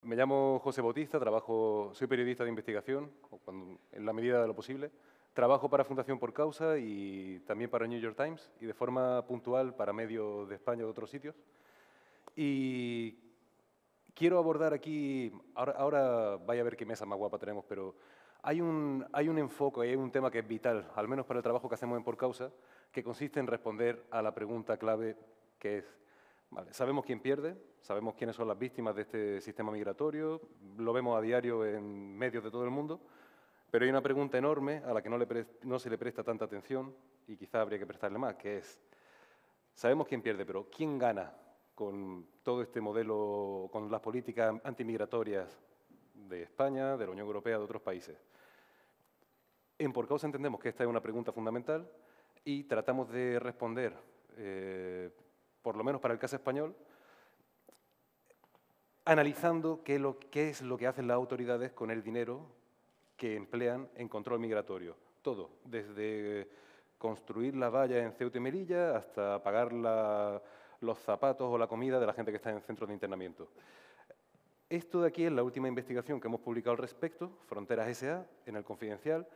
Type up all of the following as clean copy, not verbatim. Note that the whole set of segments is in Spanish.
me llamo José Bautista, soy periodista de investigación, en la medida de lo posible. Trabajo para Fundación Por Causa y también para New York Times y de forma puntual para medios de España y de otros sitios. Y quiero abordar aquí, ahora vaya a ver qué mesa más guapa tenemos, pero hay un enfoque, hay un tema que es vital, al menos para el trabajo que hacemos en Por Causa, que consiste en responder a la pregunta clave que es, vale, sabemos quién pierde, sabemos quiénes son las víctimas de este sistema migratorio, lo vemos a diario en medios de todo el mundo, pero hay una pregunta enorme a la que no se le presta tanta atención y quizá habría que prestarle más, que es, sabemos quién pierde, pero ¿quién gana con todo este modelo, con las políticas antimigratorias de España, de la Unión Europea, de otros países? En Por Causa entendemos que esta es una pregunta fundamental y tratamos de responder, por lo menos para el caso español, analizando qué es lo que hacen las autoridades con el dinero que emplean en control migratorio. Todo, desde construir las vallas en Ceuta y Melilla hasta pagar los zapatos o la comida de la gente que está en centros de internamiento. Esto de aquí es la última investigación que hemos publicado al respecto, Fronteras S.A., en El Confidencial.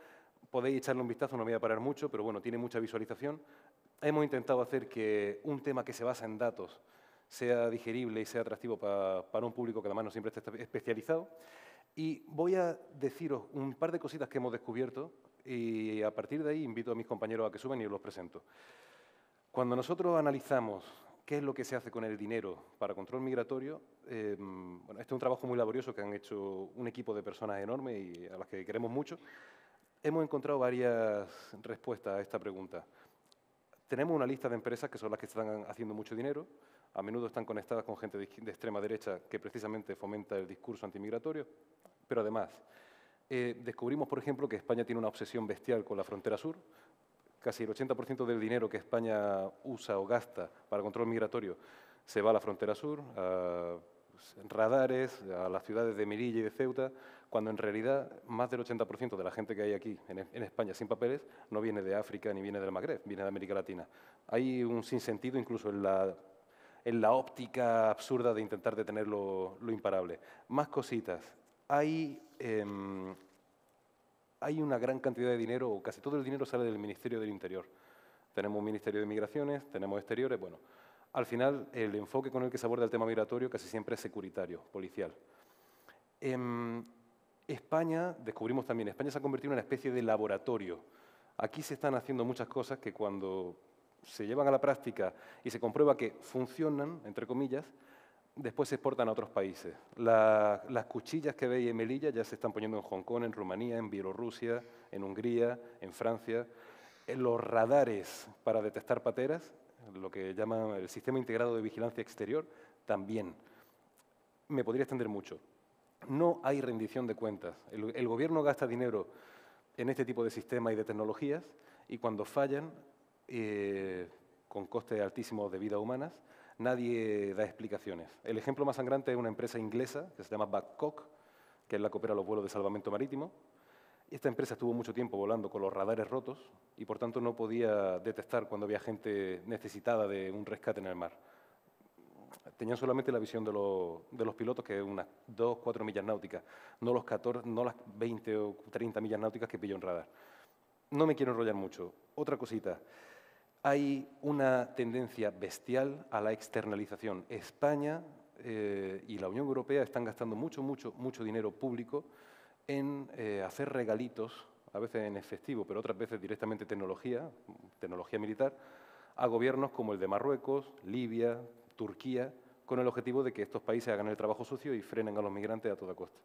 Podéis echarle un vistazo, no me voy a parar mucho, pero bueno, tiene mucha visualización. Hemos intentado hacer que un tema que se basa en datos sea digerible y sea atractivo para un público que además no siempre está especializado. Y voy a deciros un par de cositas que hemos descubierto y a partir de ahí invito a mis compañeros a que suban y os los presento. Cuando nosotros analizamos qué es lo que se hace con el dinero para control migratorio, bueno, este es un trabajo muy laborioso que han hecho un equipo de personas enorme y a las que queremos mucho. Hemos encontrado varias respuestas a esta pregunta. Tenemos una lista de empresas que son las que están haciendo mucho dinero, a menudo están conectadas con gente de extrema derecha que precisamente fomenta el discurso antimigratorio, pero además descubrimos, por ejemplo, que España tiene una obsesión bestial con la frontera sur. Casi el 80% del dinero que España usa o gasta para control migratorio se va a la frontera sur, a radares, a las ciudades de Melilla y de Ceuta, cuando en realidad más del 80% de la gente que hay aquí en España sin papeles no viene de África ni viene del Magreb, viene de América Latina. Hay un sinsentido incluso en la óptica absurda de intentar detener lo imparable. Más cositas. Hay una gran cantidad de dinero, o casi todo el dinero sale del Ministerio del Interior. Tenemos un Ministerio de Migraciones, tenemos Exteriores, bueno. Al final, el enfoque con el que se aborda el tema migratorio casi siempre es securitario, policial. En España, descubrimos también, España se ha convertido en una especie de laboratorio. Aquí se están haciendo muchas cosas que cuando se llevan a la práctica y se comprueba que funcionan, entre comillas, después se exportan a otros países. Las cuchillas que veis en Melilla ya se están poniendo en Hong Kong, en Rumanía, en Bielorrusia, en Hungría, en Francia. Los radares para detectar pateras, lo que llaman el Sistema Integrado de Vigilancia Exterior, también. Me podría extender mucho. No hay rendición de cuentas. El gobierno gasta dinero en este tipo de sistemas y de tecnologías y cuando fallan, con costes altísimos de vidas humanas, nadie da explicaciones. El ejemplo más sangrante es una empresa inglesa que se llama Babcock, que es la que opera los vuelos de salvamento marítimo. Esta empresa estuvo mucho tiempo volando con los radares rotos y, por tanto, no podía detectar cuando había gente necesitada de un rescate en el mar. Tenían solamente la visión de los pilotos, que es unas 2 o 4 millas náuticas, no las 20 o 30 millas náuticas que pilló un radar. No me quiero enrollar mucho. Otra cosita. Hay una tendencia bestial a la externalización. España y la Unión Europea están gastando mucho dinero público en hacer regalitos, a veces en efectivo, pero otras veces directamente tecnología militar, a gobiernos como el de Marruecos, Libia, Turquía, con el objetivo de que estos países hagan el trabajo sucio y frenen a los migrantes a toda costa.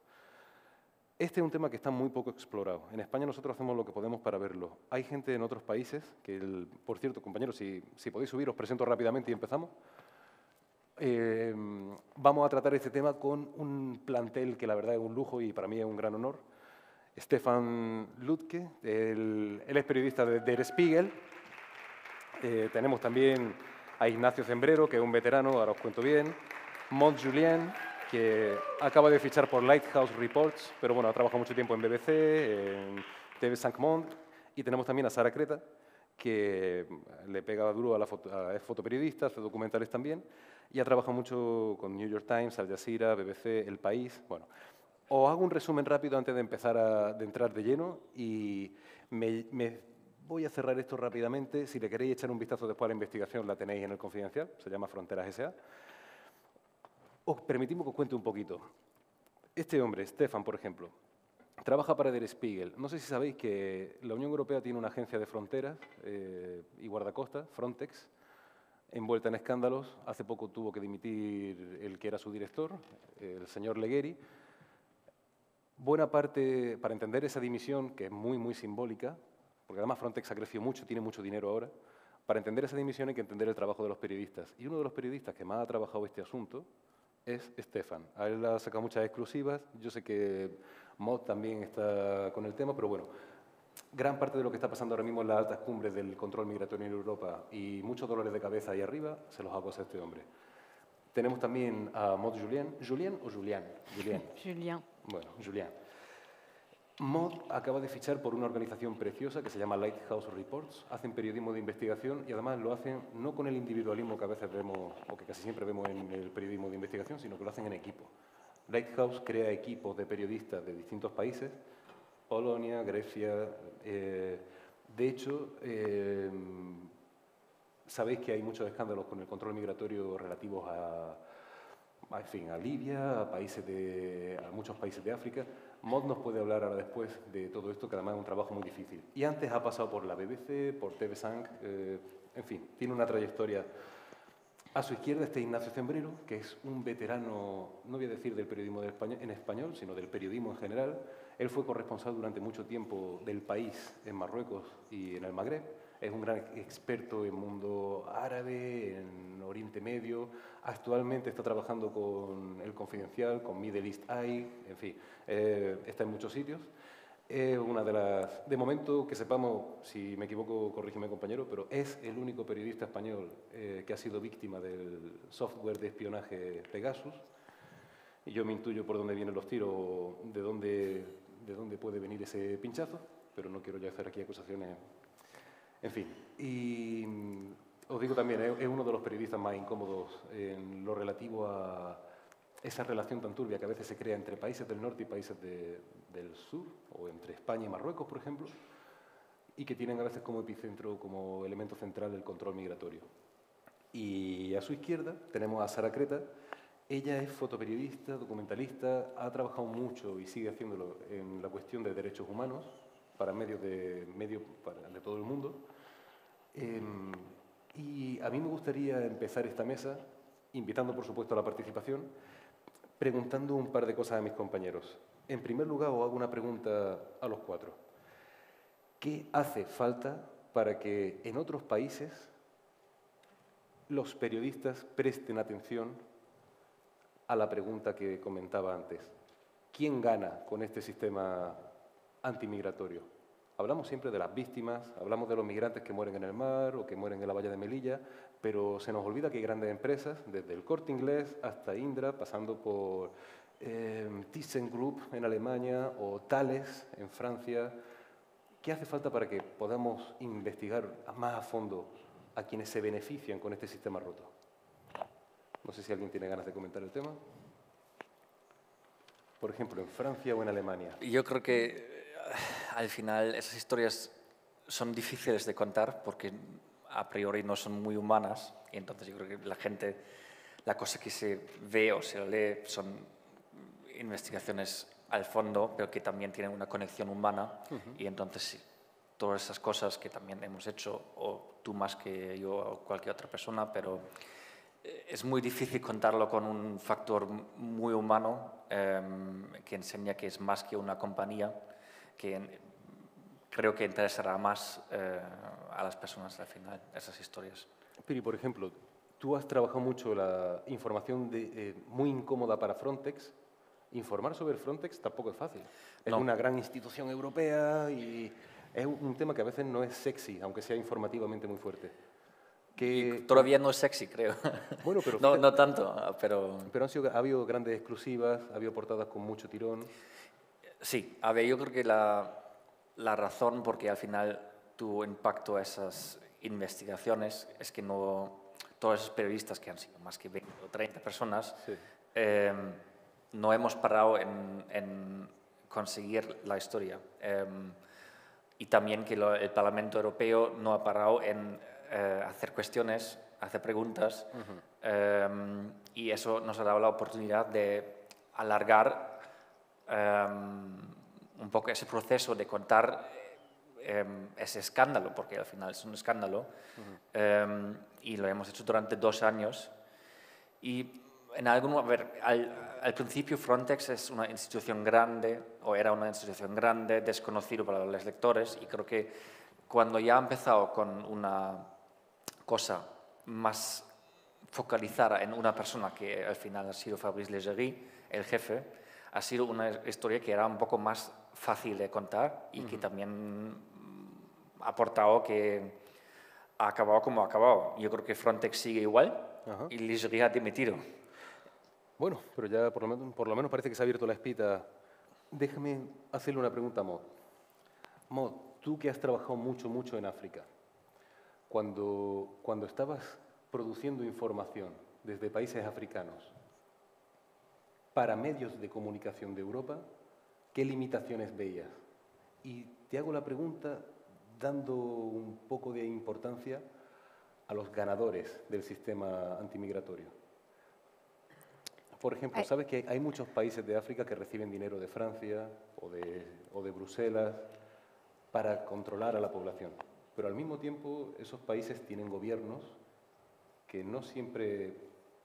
Este es un tema que está muy poco explorado. En España nosotros hacemos lo que podemos para verlo. Hay gente en otros países que, por cierto, compañeros, si podéis subir, os presento rápidamente y empezamos. Vamos a tratar este tema con un plantel que la verdad es un lujo y para mí es un gran honor. Stefan Lütke, él es periodista de Der Spiegel. Tenemos también a Ignacio Zembrero, que es un veterano, ahora os cuento bien. Maud Julien, que acaba de fichar por Lighthouse Reports, pero bueno, ha trabajado mucho tiempo en BBC, en TV5 Monde. Y tenemos también a Sara Creta, que le pega duro es fotoperiodista, hace documentales también. y ha trabajado mucho con New York Times, Al Jazeera, BBC, El País. Bueno, os hago un resumen rápido antes de empezar de entrar de lleno y me voy a cerrar esto rápidamente. Si le queréis echar un vistazo después a la investigación, la tenéis en el Confidencial, se llama Fronteras S.A. Os permitimos que os cuente un poquito. Este hombre, Stefan, por ejemplo, trabaja para Der Spiegel. No sé si sabéis que la Unión Europea tiene una agencia de fronteras y guardacostas, Frontex, envuelta en escándalos. Hace poco tuvo que dimitir el que era su director, el señor Legheri. Buena parte, para entender esa dimisión, que es muy simbólica, porque además Frontex ha crecido mucho, tiene mucho dinero ahora, para entender esa dimisión hay que entender el trabajo de los periodistas. Y uno de los periodistas que más ha trabajado este asunto es Stefan. A él ha sacado muchas exclusivas. Yo sé que Mod también está con el tema, pero bueno, gran parte de lo que está pasando ahora mismo en las altas cumbres del control migratorio en Europa y muchos dolores de cabeza ahí arriba, se los ha causado este hombre. Tenemos también a Maud Julien. ¿Julien o Julian? Julien. Julien. Bueno, Julien. Maud acaba de fichar por una organización preciosa que se llama Lighthouse Reports. Hacen periodismo de investigación y además lo hacen no con el individualismo que a veces vemos, o que casi siempre vemos en el periodismo de investigación, sino que lo hacen en equipo. Lighthouse crea equipos de periodistas de distintos países, Polonia, Grecia. De hecho, sabéis que hay muchos escándalos con el control migratorio relativos en fin, a Libia, a muchos países de África. Maud nos puede hablar ahora después de todo esto, que además es un trabajo muy difícil. Y antes ha pasado por la BBC, por TV5, en fin, tiene una trayectoria. A su izquierda está Ignacio Zembrero, que es un veterano, no voy a decir del periodismo en español, sino del periodismo en general. Él fue corresponsal durante mucho tiempo del País en Marruecos y en el Magreb. Es un gran experto en mundo árabe, en Oriente Medio. Actualmente está trabajando con El Confidencial, con Middle East Eye, en fin, está en muchos sitios. Es una de las... De momento, que sepamos, si me equivoco, corrígeme compañero, pero es el único periodista español que ha sido víctima del software de espionaje Pegasus. Y yo me intuyo por dónde vienen los tiros, de dónde puede venir ese pinchazo, pero no quiero ya hacer aquí acusaciones. En fin, y os digo también, es uno de los periodistas más incómodos en lo relativo a esa relación tan turbia que a veces se crea entre países del norte y países del sur, o entre España y Marruecos, por ejemplo, y que tienen a veces como epicentro, como elemento central el control migratorio. Y a su izquierda tenemos a Sara Creta. Ella es fotoperiodista, documentalista, ha trabajado mucho y sigue haciéndolo en la cuestión de derechos humanos para medios de todo el mundo. Y a mí me gustaría empezar esta mesa, invitando por supuesto a la participación, preguntando un par de cosas a mis compañeros. En primer lugar, os hago una pregunta a los cuatro. ¿Qué hace falta para que en otros países los periodistas presten atención a la pregunta que comentaba antes? ¿Quién gana con este sistema antimigratorio? Hablamos siempre de las víctimas, hablamos de los migrantes que mueren en el mar o que mueren en la valla de Melilla, pero se nos olvida que hay grandes empresas, desde el Corte Inglés hasta Indra, pasando por ThyssenKrupp en Alemania o Thales en Francia. ¿Qué hace falta para que podamos investigar más a fondo a quienes se benefician con este sistema roto? No sé si alguien tiene ganas de comentar el tema. Por ejemplo, en Francia o en Alemania. Yo creo que al final esas historias son difíciles de contar porque a priori no son muy humanas y entonces yo creo que la cosa que se ve o se lee son investigaciones al fondo, pero que también tienen una conexión humana y entonces sí, todas esas cosas que también hemos hecho, o tú más que yo o cualquier otra persona, pero es muy difícil contarlo con un factor muy humano que enseña que es más que una compañía, que creo que interesará más a las personas al final, esas historias. Piri, por ejemplo, tú has trabajado mucho la información muy incómoda para Frontex. Informar sobre Frontex tampoco es fácil. Es una gran institución europea y es un tema que a veces no es sexy, aunque sea informativamente muy fuerte. Todavía no es sexy, creo. Bueno, pero no tanto, pero... Pero ha habido grandes exclusivas, ha habido portadas con mucho tirón. Sí, a ver, yo creo que la razón por qué al final tuvo impacto a esas investigaciones es que no todos esos periodistas, que han sido más que 20 o 30 personas, Sí. no hemos parado en conseguir la historia. Y también que el Parlamento Europeo no ha parado en hacer cuestiones, hacer preguntas, y eso nos ha dado la oportunidad de alargar un poco ese proceso de contar ese escándalo, porque al final es un escándalo, y lo hemos hecho durante 2 años. Y al principio Frontex es una institución grande, o era una institución grande, desconocido para los lectores, y creo que cuando ya ha empezado con una cosa más focalizada en una persona, que al final ha sido Fabrice Leggeri, el jefe, ha sido una historia que era un poco más fácil de contar y que también ha aportado que ha acabado como ha acabado. Yo creo que Frontex sigue igual y Leggeri ha dimitido. Bueno, pero ya por lo menos parece que se ha abierto la espita. Déjame hacerle una pregunta a Maud. Maud, tú que has trabajado mucho en África, cuando estabas produciendo información desde países africanos para medios de comunicación de Europa, ¿qué limitaciones veías? Y te hago la pregunta dando un poco de importancia a los ganadores del sistema antimigratorio. Por ejemplo, sabes que hay muchos países de África que reciben dinero de Francia o de Bruselas para controlar a la población, pero al mismo tiempo esos países tienen gobiernos que no siempre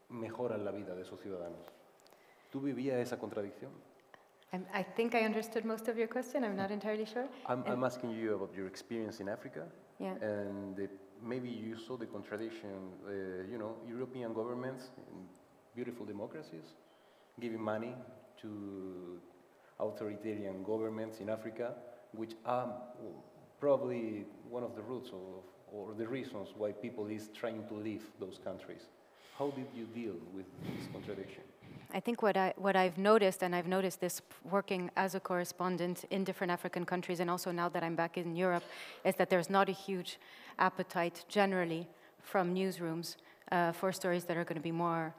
mejoran la vida de sus ciudadanos. ¿Tú vivías esa contradicción? I think I understood most of your question. I'm not entirely sure. I'm asking you about your experience in Africa, Yeah. and maybe you saw the contradiction, European governments, in beautiful democracies, giving money to authoritarian governments in Africa, which are probably one of the roots or the reasons why people is trying to leave those countries. How did you deal with this contradiction? I think what I've noticed, and I've noticed this working as a correspondent in different African countries, and also now that I'm back in Europe, is that there's not a huge appetite generally from newsrooms for stories that are going to be more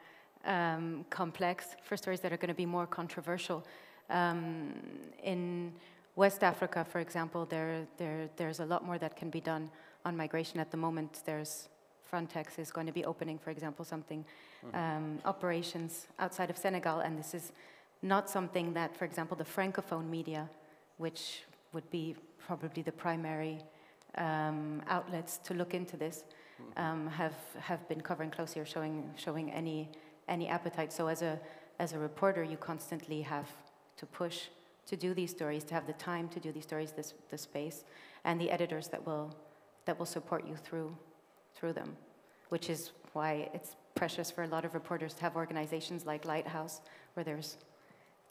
complex, for stories that are going to be more controversial. In West Africa, for example, there's a lot more that can be done on migration at the moment. Frontex is going to be opening, for example, operations outside of Senegal, and this is not something that, for example, the Francophone media, which would be probably the primary outlets to look into this, have been covering closely or showing any appetite. So as a reporter, you constantly have to push to do these stories, to have the time to do these stories, the space, and the editors that will support you through them, which is why it's precious for a lot of reporters to have organizations like Lighthouse,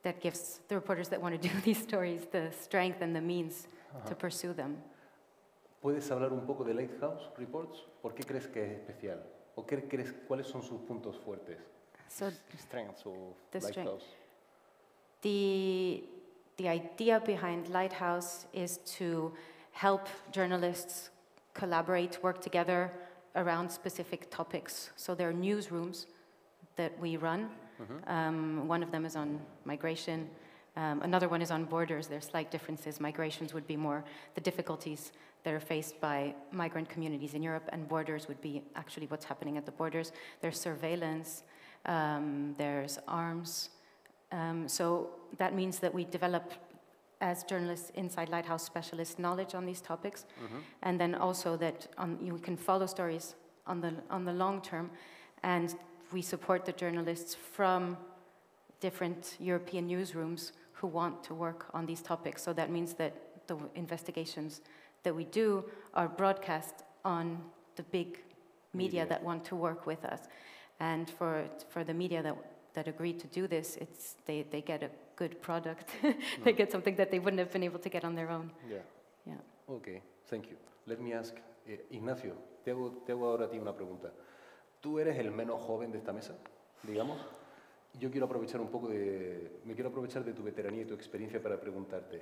that gives the reporters that want to do these stories the strength and the means to pursue them. ¿Puedes hablar un poco de Lighthouse Reports? ¿Por qué crees que es especial? ¿O cuáles son sus puntos fuertes? Strengths of Lighthouse. The idea behind Lighthouse is to help journalists collaborate, work together around specific topics. So there are newsrooms that we run. One of them is on migration. Another one is on borders. There are slight differences. Migrations would be more the difficulties that are faced by migrant communities in Europe, and borders would be actually what's happening at the borders. There's surveillance. There's arms. So that means that we develop, as journalists inside Lighthouse, specialist knowledge on these topics, and then also that you can follow stories on the long term, and we support the journalists from different European newsrooms who want to work on these topics. So that means that the investigations that we do are broadcast on the big media that want to work with us, and for the media that agreed to do this, they get a good product. They get something that they wouldn't have been able to get on their own. Yeah. Okay, thank you. Let me ask, Ignacio, te hago ahora a ti una pregunta. Tú eres el menos joven de esta mesa, digamos. Yo quiero aprovechar me quiero aprovechar de tu veteranía y tu experiencia para preguntarte,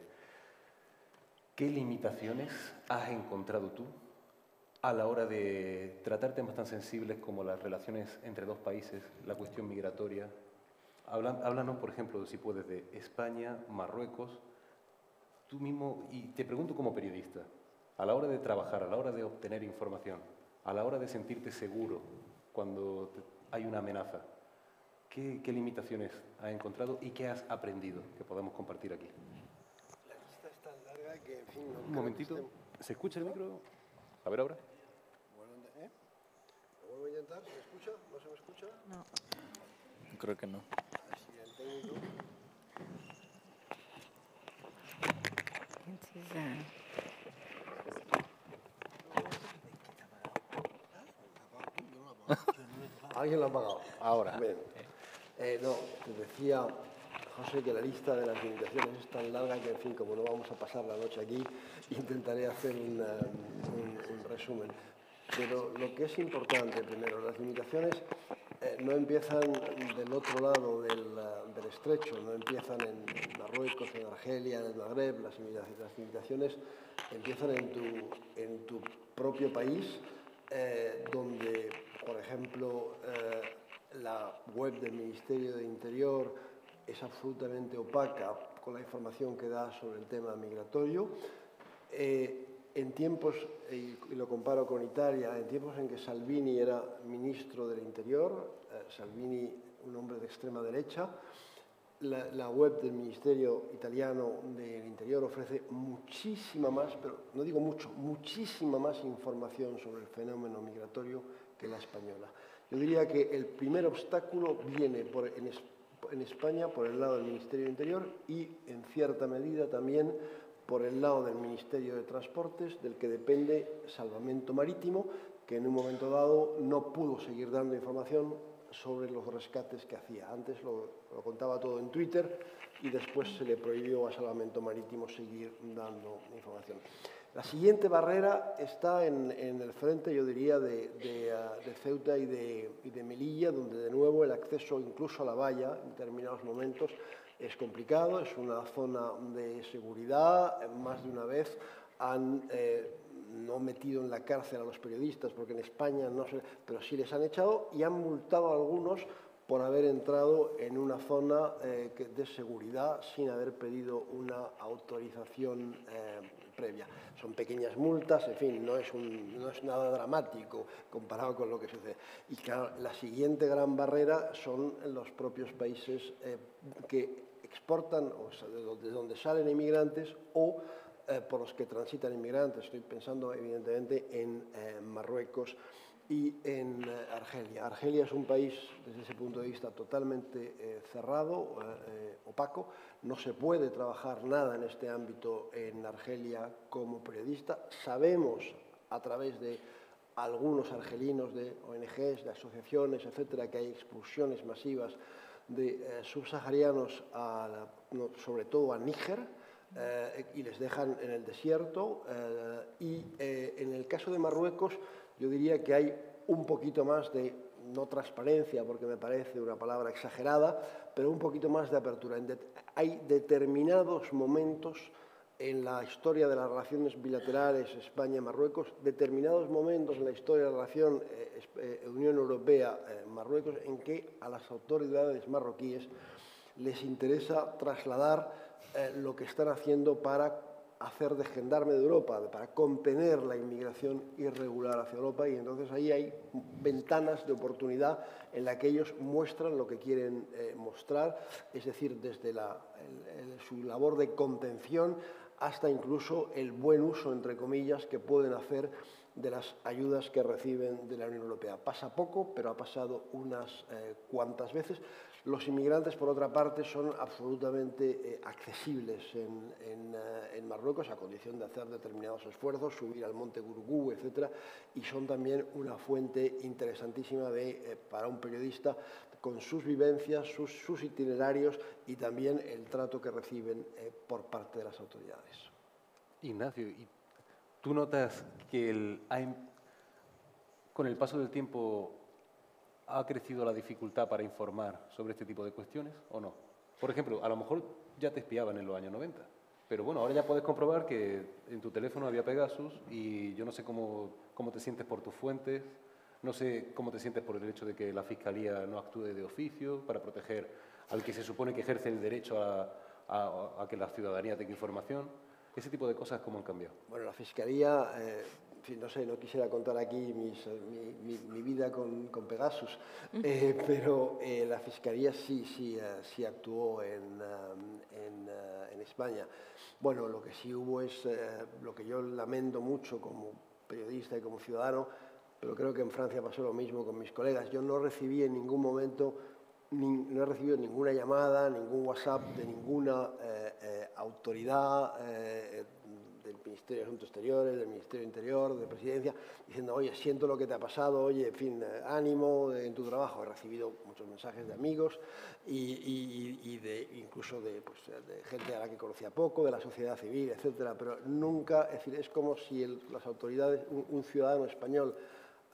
¿qué limitaciones has encontrado tú a la hora de tratar temas tan sensibles como las relaciones entre dos países, la cuestión migratoria? Háblanos, por ejemplo, si puedes, de España, Marruecos, tú mismo, y te pregunto como periodista, a la hora de trabajar, a la hora de obtener información, a la hora de sentirte seguro cuando hay una amenaza, ¿qué limitaciones has encontrado y qué has aprendido que podemos compartir aquí? La lista es tan larga que, en fin, no Un creo momentito, que estemos- ¿se escucha el micro? A ver ahora. Lo vuelvo a intentar, ¿se me escucha? ¿No se me escucha? Creo que no. Así el técnico. Alguien lo ha apagado. Ahora. Bien. No, te decía, José, que la lista de las limitaciones es tan larga que, en fin, como no vamos a pasar la noche aquí, intentaré hacer un resumen. Pero lo que es importante, primero, las limitaciones no empiezan del otro lado del estrecho, no empiezan en Marruecos, en Argelia, en el Magreb. Las limitaciones empiezan en tu propio país, donde, por ejemplo, la web del Ministerio de Interior es absolutamente opaca con la información que da sobre el tema migratorio. En tiempos, y lo comparo con Italia, en tiempos en que Salvini era ministro del Interior, Salvini, un hombre de extrema derecha, la web del Ministerio Italiano del Interior ofrece muchísima más, pero no digo mucho, muchísima más información sobre el fenómeno migratorio que la española. Yo diría que el primer obstáculo viene en España por el lado del Ministerio de Interior y, en cierta medida, también por el lado del Ministerio de Transportes, del que depende Salvamento Marítimo, que en un momento dado no pudo seguir dando información sobre los rescates que hacía. Antes lo contaba todo en Twitter y después se le prohibió a Salvamento Marítimo seguir dando información. La siguiente barrera está en el frente, yo diría, de Ceuta y de Melilla, donde de nuevo el acceso incluso a la valla en determinados momentos es complicado, es una zona de seguridad. Más de una vez han no metido en la cárcel a los periodistas, porque en España no sé, pero sí les han echado y han multado a algunos por haber entrado en una zona de seguridad sin haber pedido una autorización previa. Son pequeñas multas, en fin, no es nada dramático comparado con lo que sucede. Y claro, la siguiente gran barrera son los propios países que exportan, o sea, de donde salen inmigrantes o por los que transitan inmigrantes. Estoy pensando evidentemente en Marruecos y en Argelia. Argelia es un país, desde ese punto de vista, totalmente cerrado, opaco. No se puede trabajar nada en este ámbito en Argelia como periodista. Sabemos, a través de algunos argelinos, de ONGs, de asociaciones, etcétera, que hay expulsiones masivas de subsaharianos, sobre todo a Níger, y les dejan en el desierto. En el caso de Marruecos, yo diría que hay un poquito más de, no transparencia, porque me parece una palabra exagerada, pero un poquito más de apertura. Hay determinados momentos en la historia de las relaciones bilaterales España-Marruecos, determinados momentos en la historia de la relación Unión Europea-Marruecos, en que a las autoridades marroquíes les interesa trasladar lo que están haciendo para hacer de gendarme de Europa, para contener la inmigración irregular hacia Europa, y entonces ahí hay ventanas de oportunidad en las que ellos muestran lo que quieren mostrar, es decir, desde su labor de contención hasta incluso el buen uso, entre comillas, que pueden hacer de las ayudas que reciben de la Unión Europea. Pasa poco, pero ha pasado unas cuantas veces. Los inmigrantes, por otra parte, son absolutamente accesibles en Marruecos, a condición de hacer determinados esfuerzos, subir al monte Gurugú, etc. Y son también una fuente interesantísima para un periodista, con sus vivencias, sus itinerarios y también el trato que reciben por parte de las autoridades. Ignacio, ¿y tú notas que con el paso del tiempo ha crecido la dificultad para informar sobre este tipo de cuestiones o no? Por ejemplo, a lo mejor ya te espiaban en los años 90, Pero bueno, ahora ya puedes comprobar que en tu teléfono había Pegasus y yo no sé cómo te sientes por tus fuentes, no sé cómo te sientes por el hecho de que la Fiscalía no actúe de oficio para proteger al que se supone que ejerce el derecho a que la ciudadanía tenga información. Ese tipo de cosas, ¿cómo han cambiado? Bueno, la Fiscalía, en fin, no sé, no quisiera contar aquí mi vida con Pegasus, pero la Fiscalía sí actuó en España. Bueno, lo que sí hubo es, lo que yo lamento mucho como periodista y como ciudadano, pero creo que en Francia pasó lo mismo con mis colegas. Yo no recibí en ningún momento, no he recibido ninguna llamada, ningún WhatsApp de ninguna autoridad del Ministerio de Asuntos Exteriores, del Ministerio de Interior, de Presidencia, diciendo, oye, siento lo que te ha pasado, oye, en fin, ánimo en tu trabajo. He recibido muchos mensajes de amigos y incluso de gente a la que conocía poco, de la sociedad civil, etcétera, pero nunca, es decir, es como si las autoridades, un ciudadano español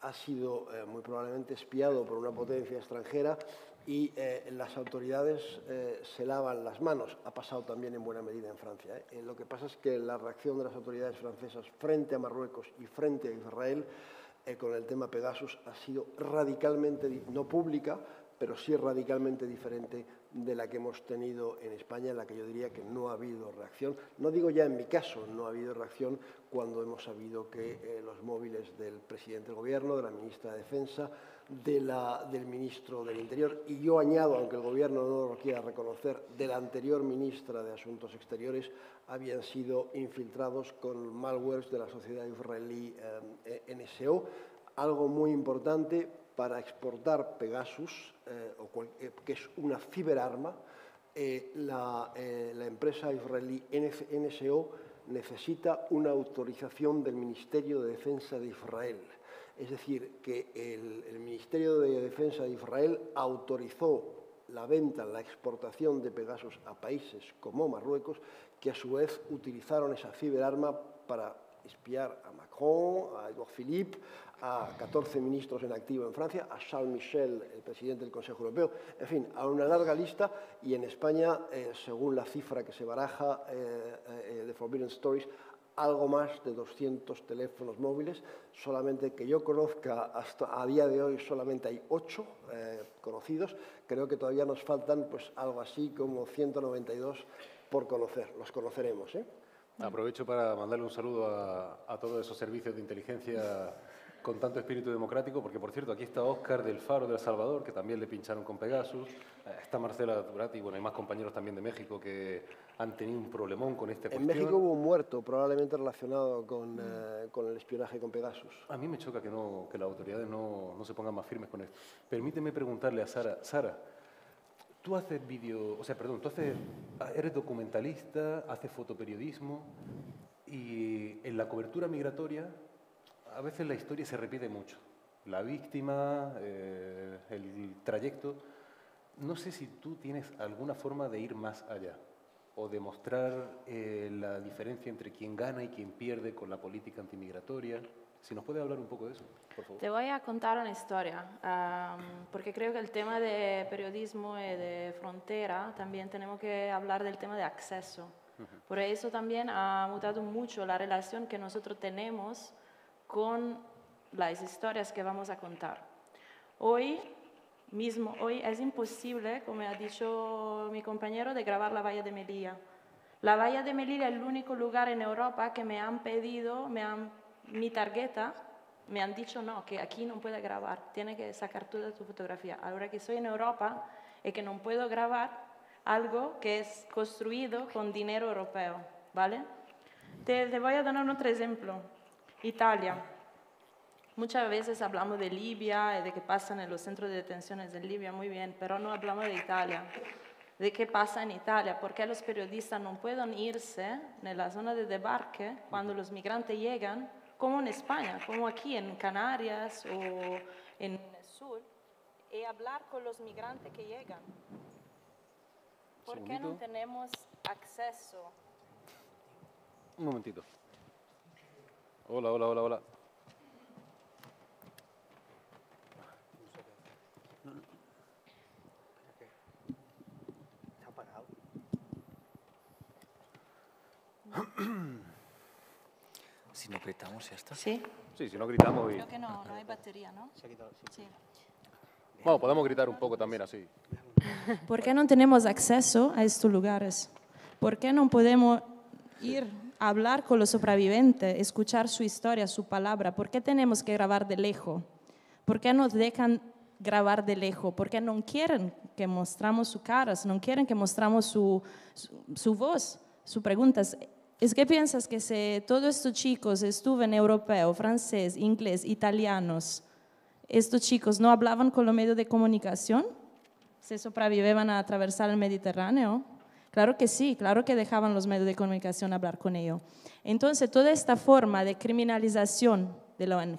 ha sido muy probablemente espiado por una potencia extranjera y las autoridades se lavan las manos. Ha pasado también en buena medida en Francia. Lo que pasa es que la reacción de las autoridades francesas frente a Marruecos y frente a Israel con el tema Pegasus ha sido radicalmente, no pública, pero sí radicalmente diferente de la que hemos tenido en España, en la que yo diría que no ha habido reacción. No digo ya en mi caso, no ha habido reacción cuando hemos sabido que los móviles del presidente del Gobierno, de la ministra de Defensa, del ministro del Interior, y yo añado, aunque el Gobierno no lo quiera reconocer, de la anterior ministra de Asuntos Exteriores, habían sido infiltrados con malwares de la sociedad israelí NSO, algo muy importante para exportar Pegasus, que es una ciberarma. La empresa israelí NSO necesita una autorización del Ministerio de Defensa de Israel. Es decir, que el Ministerio de Defensa de Israel autorizó la venta, la exportación de Pegasus a países como Marruecos, que a su vez utilizaron esa ciberarma para espiar a Macron, a Edouard Philippe, a 14 ministros en activo en Francia, a Charles Michel, el presidente del Consejo Europeo, en fin, a una larga lista. Y en España, según la cifra que se baraja de Forbidden Stories, algo más de 200 teléfonos móviles, solamente que yo conozca, hasta a día de hoy solamente hay 8 conocidos. Creo que todavía nos faltan pues algo así como 192 por conocer, los conoceremos, ¿eh? Aprovecho para mandarle un saludo a todos esos servicios de inteligencia con tanto espíritu democrático, porque, por cierto, aquí está Óscar del Faro de El Salvador, que también le pincharon con Pegasus. Está Marcela Durati, bueno, hay más compañeros también de México que han tenido un problemón con esta cuestión. En México hubo un muerto, probablemente relacionado con el espionaje con Pegasus. A mí me choca que las autoridades no se pongan más firmes con esto. Permíteme preguntarle a Sara. Sara, tú haces eres documentalista, haces fotoperiodismo y en la cobertura migratoria a veces la historia se repite mucho. La víctima, el trayecto. No sé si tú tienes alguna forma de ir más allá o demostrar la diferencia entre quien gana y quien pierde con la política antimigratoria. Si nos puede hablar un poco de eso, por favor. Te voy a contar una historia, porque creo que el tema de periodismo y de frontera también tenemos que hablar del tema de acceso. Por eso también ha mutado mucho la relación que nosotros tenemos con las historias que vamos a contar. Hoy es imposible, como ha dicho mi compañero, de grabar la valla de Melilla. La valla de Melilla es el único lugar en Europa que me han pedido, mi tarjeta, me han dicho no, que aquí no puedo grabar, tiene que sacar toda tu fotografía. Ahora que soy en Europa y que no puedo grabar algo que es construido con dinero europeo, ¿vale? Te voy a dar otro ejemplo. Italia. Muchas veces hablamos de Libia y de qué pasa en los centros de detenciones de Libia, muy bien, pero no hablamos de Italia. De qué pasa en Italia, porque los periodistas no pueden irse en la zona de debarque cuando los migrantes llegan, como en España, como aquí en Canarias o en el sur, y hablar con los migrantes que llegan. ¿Por qué no tenemos acceso? Un momentito. Hola, hola, hola, hola. Si no gritamos, ya está. Sí. Sí, si no gritamos y... Creo que no hay batería, ¿no? Sí. Bueno, podemos gritar un poco también así. ¿Por qué no tenemos acceso a estos lugares? ¿Por qué no podemos ir a hablar con los sobrevivientes, escuchar su historia, su palabra? ¿Por qué tenemos que grabar de lejos? ¿Por qué nos dejan grabar de lejos? ¿Por qué no quieren que mostramos sus caras? ¿No quieren que mostramos su voz, sus preguntas? ¿Es que piensas que si todos estos chicos estuvieran europeo, francés, inglés, italianos, estos chicos no hablaban con los medios de comunicación? ¿Se sobrevivían a atravesar el Mediterráneo? Claro que sí, claro que dejaban los medios de comunicación hablar con ellos. Entonces, toda esta forma de criminalización de la ONG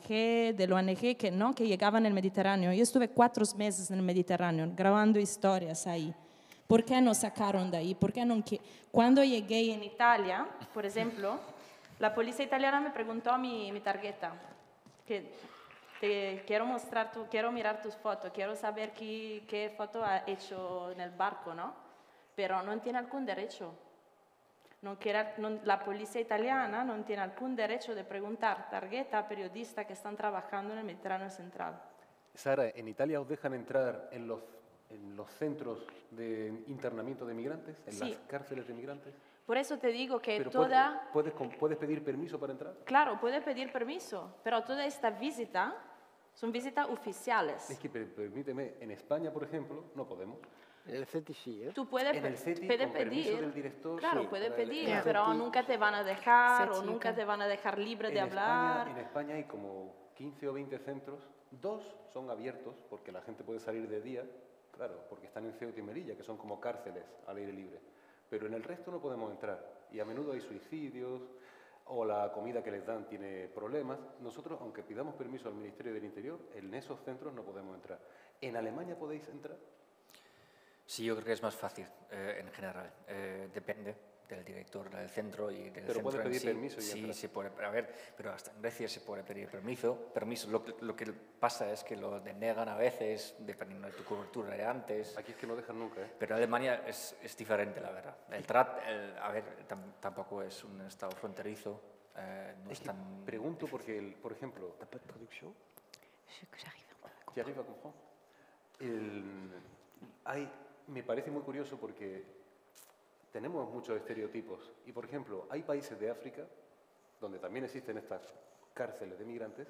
que llegaban al Mediterráneo. Yo estuve 4 meses en el Mediterráneo grabando historias ahí. ¿Por qué nos sacaron de ahí? ¿Por qué no? Cuando llegué en Italia, por ejemplo, la policía italiana me preguntó mi tarjeta, que quiero mirar tus fotos, quiero saber qué foto ha hecho en el barco, ¿no? Pero no tiene algún derecho. La policía italiana no tiene algún derecho de preguntar tarjeta a periodistas que están trabajando en el Mediterráneo Central. Sara, ¿en Italia os dejan entrar en los centros de internamiento de migrantes, en las cárceles de migrantes? Por eso te digo que Pero toda... ¿puedes pedir permiso para entrar? Claro, puedes pedir permiso, pero toda esta visita son visitas oficiales. Es que, permíteme, en España, por ejemplo, no podemos. En el CETI sí, ¿eh? Tú puedes, En el CETI, puedes con permiso pedir, del director, claro, sí, puedes para el pedir, CETI. pero nunca te van a dejar o CETI, nunca ok. te van a dejar libre de En hablar. España hay como 15 o 20 centros, 2 son abiertos porque la gente puede salir de día, claro, porque están en Ceuta y Melilla, que son como cárceles al aire libre. Pero en el resto no podemos entrar y a menudo hay suicidios o la comida que les dan tiene problemas. Nosotros, aunque pidamos permiso al Ministerio del Interior, en esos centros no podemos entrar. ¿En Alemania podéis entrar? Sí, yo creo que es más fácil en general. Depende del director del centro y del Pero centro puedes en pedir sí. permiso y sí, entrar. se puede. A ver, pero hasta en Grecia se puede pedir permiso. Lo que pasa es que lo denegan a veces, dependiendo de tu cobertura de antes. Aquí es que no dejan nunca, ¿eh? Pero en Alemania es diferente, la verdad. A ver, tampoco es un estado fronterizo. No Es es que tan... pregunto porque, por ejemplo, ¿T'as pas de traducción? ¿te arriba con Juan? Me parece muy curioso porque tenemos muchos estereotipos y, por ejemplo, hay países de África donde también existen estas cárceles de migrantes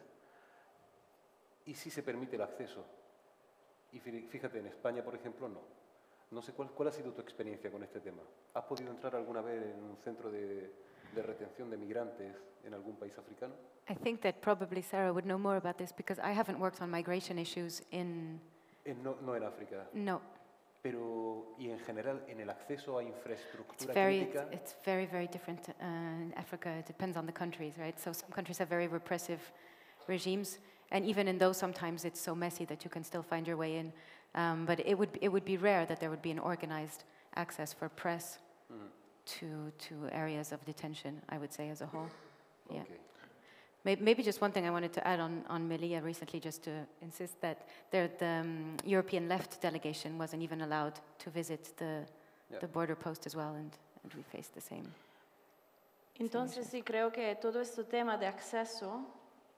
y sí se permite el acceso. Y fíjate, en España, por ejemplo, no. No sé cuál ha sido tu experiencia con este tema. ¿Has podido entrar alguna vez en un centro de retención de migrantes en algún país africano? I think that probably Sarah would know more about this because I haven't worked on migration issues in... No en África. No, Pero, y en general, en el acceso a infraestructura it's crítica, very, very different in Africa. It depends on the countries, right? So some countries have very repressive regimes, and even in those, sometimes it's so messy that you can still find your way in. But it would be rare that there would be an organized access for press to areas of detention, I would say, as a whole. Yeah. okay. Maybe just one thing I wanted to add on Melilla recently, just to insist that the European left delegation wasn't even allowed to visit the border post as well, and we faced the same. Entonces sí creo que todo este tema de acceso,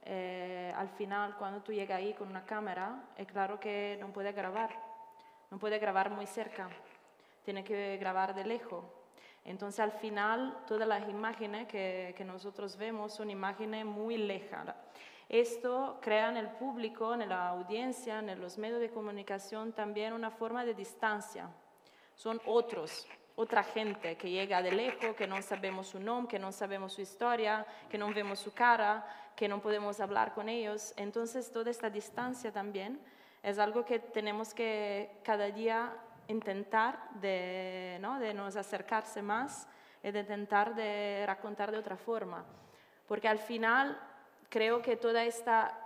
al final cuando tú llegas ahí con una cámara, es claro que no puedes grabar muy cerca, tiene que grabar de lejos. Entonces al final todas las imágenes que nosotros vemos son imágenes muy lejanas. Esto crea en el público, en la audiencia, en los medios de comunicación también una forma de distancia. Son otra gente que llega de lejos, que no sabemos su nombre, que no sabemos su historia, que no vemos su cara, que no podemos hablar con ellos. Entonces toda esta distancia también es algo que tenemos que cada día intentar de nos acercarse más y de intentar de racontar de otra forma. Porque al final creo que toda esta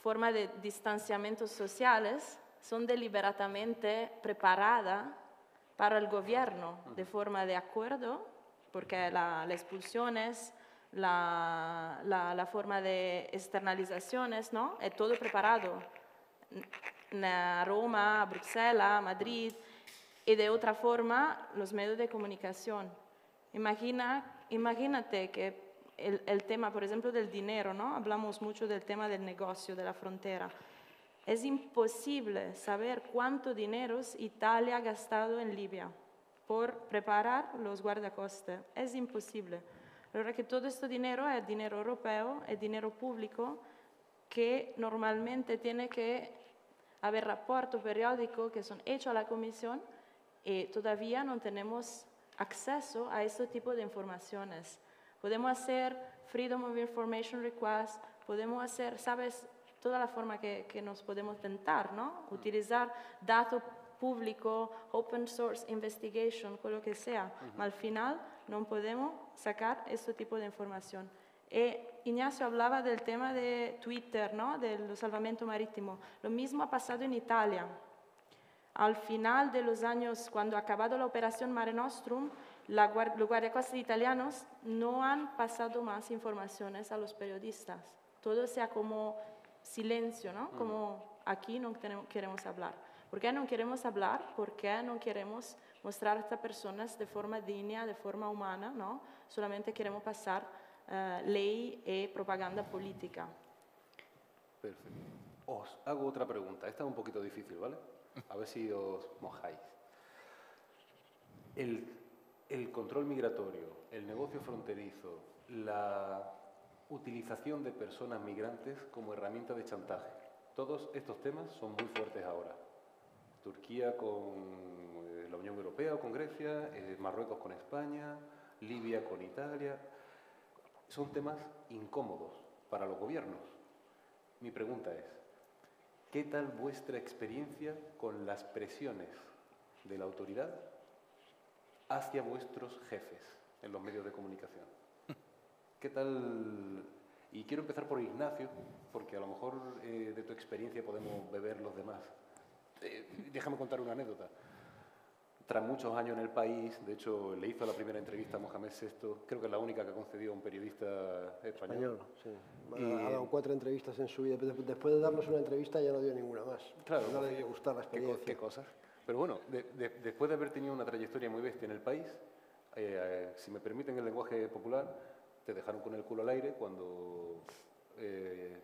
forma de distanciamientos sociales son deliberadamente preparadas para el gobierno de forma de acuerdo, porque las expulsiones, la forma de externalizaciones, ¿no? Es todo preparado. En Roma, Bruselas, Madrid, y de otra forma los medios de comunicación. Imagínate que el tema, por ejemplo, del dinero, ¿no? Hablamos mucho del tema del negocio, de la frontera. Es imposible saber cuánto dinero Italia ha gastado en Libia por preparar los guardacostas. Es imposible. Ahora que todo este dinero es dinero europeo, es dinero público, que normalmente tiene que haber reportes periódicos que son hechos a la Comisión y todavía no tenemos acceso a este tipo de informaciones. Podemos hacer Freedom of Information Request, podemos hacer, ¿sabes?, toda la forma que nos podemos tentar, ¿no? Utilizar datos públicos, open source investigation, con lo que sea. Al final no podemos sacar este tipo de información. Ignacio hablaba del tema de Twitter, ¿no? Del salvamento marítimo. Lo mismo ha pasado en Italia. Al final de los años, cuando ha acabado la operación Mare Nostrum, los guardiacostas italianos no han pasado más informaciones a los periodistas. Todo sea como silencio, ¿no? Como aquí no queremos hablar. ¿Por qué no queremos hablar? Porque no queremos mostrar a estas personas de forma digna, de forma humana, ¿no? Solamente queremos pasar ley y propaganda política. Perfecto. Os hago otra pregunta. Esta es un poquito difícil, ¿vale? A ver si os mojáis. El control migratorio, el negocio fronterizo, la utilización de personas migrantes como herramienta de chantaje. Todos estos temas son muy fuertes ahora. Turquía con la Unión Europea o con Grecia, Marruecos con España, Libia con Italia. Son temas incómodos para los gobiernos. Mi pregunta es, ¿qué tal vuestra experiencia con las presiones de la autoridad hacia vuestros jefes en los medios de comunicación? ¿Qué tal? Y quiero empezar por Ignacio, porque a lo mejor de tu experiencia podemos beber los demás. Déjame contar una anécdota. Tras muchos años en el país, de hecho, le hizo la primera entrevista a Mohamed VI, creo que es la única que ha concedido a un periodista español. Sí. Ha dado 4 entrevistas en su vida. Después de darnos una entrevista ya no dio ninguna más. Claro. No le debió gustar la experiencia. ¿Qué cosas? Pero bueno, después de haber tenido una trayectoria muy bestia en el país, si me permiten el lenguaje popular, te dejaron con el culo al aire cuando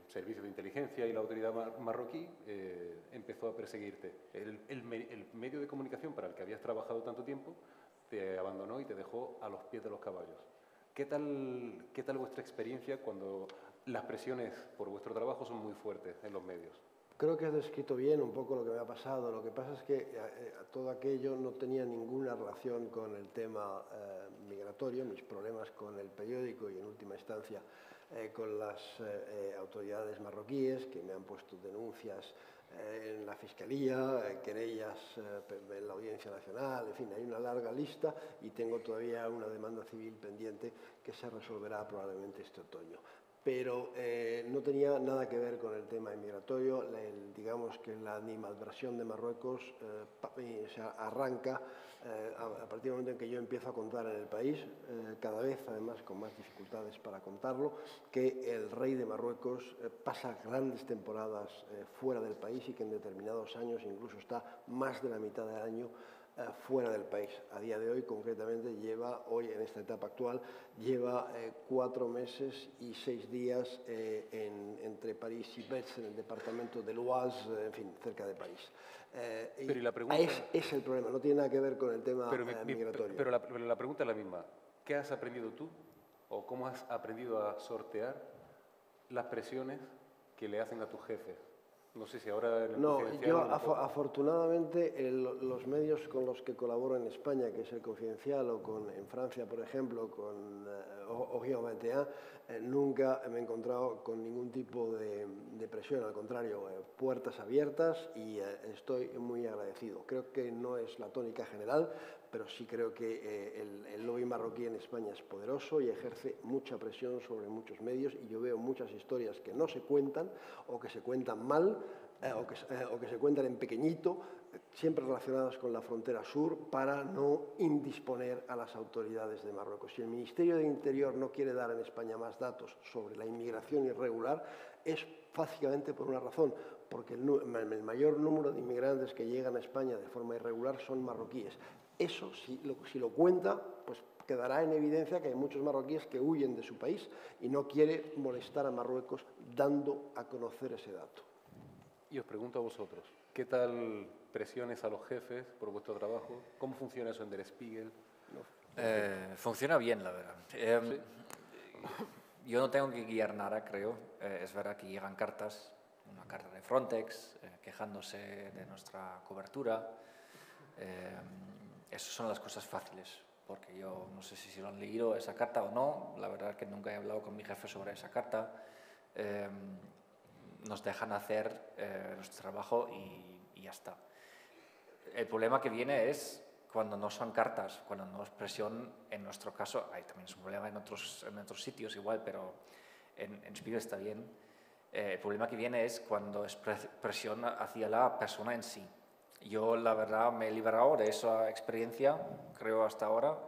servicios de inteligencia y la autoridad marroquí empezó a perseguirte. El medio de comunicación para el que habías trabajado tanto tiempo te abandonó y te dejó a los pies de los caballos. ¿Qué tal vuestra experiencia cuando las presiones por vuestro trabajo son muy fuertes en los medios? Creo que has descrito bien un poco lo que me ha pasado. Lo que pasa es que todo aquello no tenía ninguna relación con el tema migratorio, mis problemas con el periódico y en última instancia con las autoridades marroquíes que me han puesto denuncias en la Fiscalía, querellas en la Audiencia Nacional, en fin, hay una larga lista y tengo todavía una demanda civil pendiente que se resolverá probablemente este otoño. Pero no tenía nada que ver con el tema inmigratorio. Digamos que la animadversión de Marruecos se arranca a partir del momento en que yo empiezo a contar en el país, cada vez además con más dificultades para contarlo, que el rey de Marruecos pasa grandes temporadas fuera del país y que en determinados años incluso está más de la mitad del año fuera del país. A día de hoy, concretamente, hoy en esta etapa actual, lleva 4 meses y 6 días entre París y Metz, en el departamento de l'Oise, en fin, cerca de París. Pero y la pregunta, es el problema, no tiene nada que ver con el tema migratorio. Pero la pregunta es la misma. ¿Qué has aprendido tú o cómo has aprendido a sortear las presiones que le hacen a tus jefes? No sé si ahora... yo afortunadamente los medios con los que colaboro en España, que es El Confidencial, o en Francia, por ejemplo, con Orient 21, nunca me he encontrado con ningún tipo de presión, al contrario, puertas abiertas y estoy muy agradecido. Creo que no es la tónica general, pero sí creo que el lobby marroquí en España es poderoso y ejerce mucha presión sobre muchos medios y yo veo muchas historias que no se cuentan o que se cuentan mal o que se cuentan en pequeñito, siempre relacionadas con la frontera sur, para no indisponer a las autoridades de Marruecos. Si el Ministerio de Interior no quiere dar en España más datos sobre la inmigración irregular, es básicamente por una razón, porque el mayor número de inmigrantes que llegan a España de forma irregular son marroquíes. Eso, si lo cuenta, pues quedará en evidencia que hay muchos marroquíes que huyen de su país y no quiere molestar a Marruecos dando a conocer ese dato. Y os pregunto a vosotros, ¿qué tal presiones a los jefes por vuestro trabajo? ¿Cómo funciona eso en Der Spiegel? Funciona bien, la verdad. ¿Sí? Yo no tengo que guiar nada, creo. Es verdad que llegan cartas, una carta de Frontex, quejándose de nuestra cobertura. Esas son las cosas fáciles, porque yo no sé si lo han leído esa carta o no. La verdad es que nunca he hablado con mi jefe sobre esa carta. Nos dejan hacer nuestro trabajo y ya está. El problema que viene es cuando no son cartas, cuando no es presión. En nuestro caso, hay también es un problema en otros sitios igual, pero en Spiegel está bien. El problema que viene es cuando es presión hacia la persona en sí. Yo, la verdad, me he liberado de esa experiencia, creo, hasta ahora.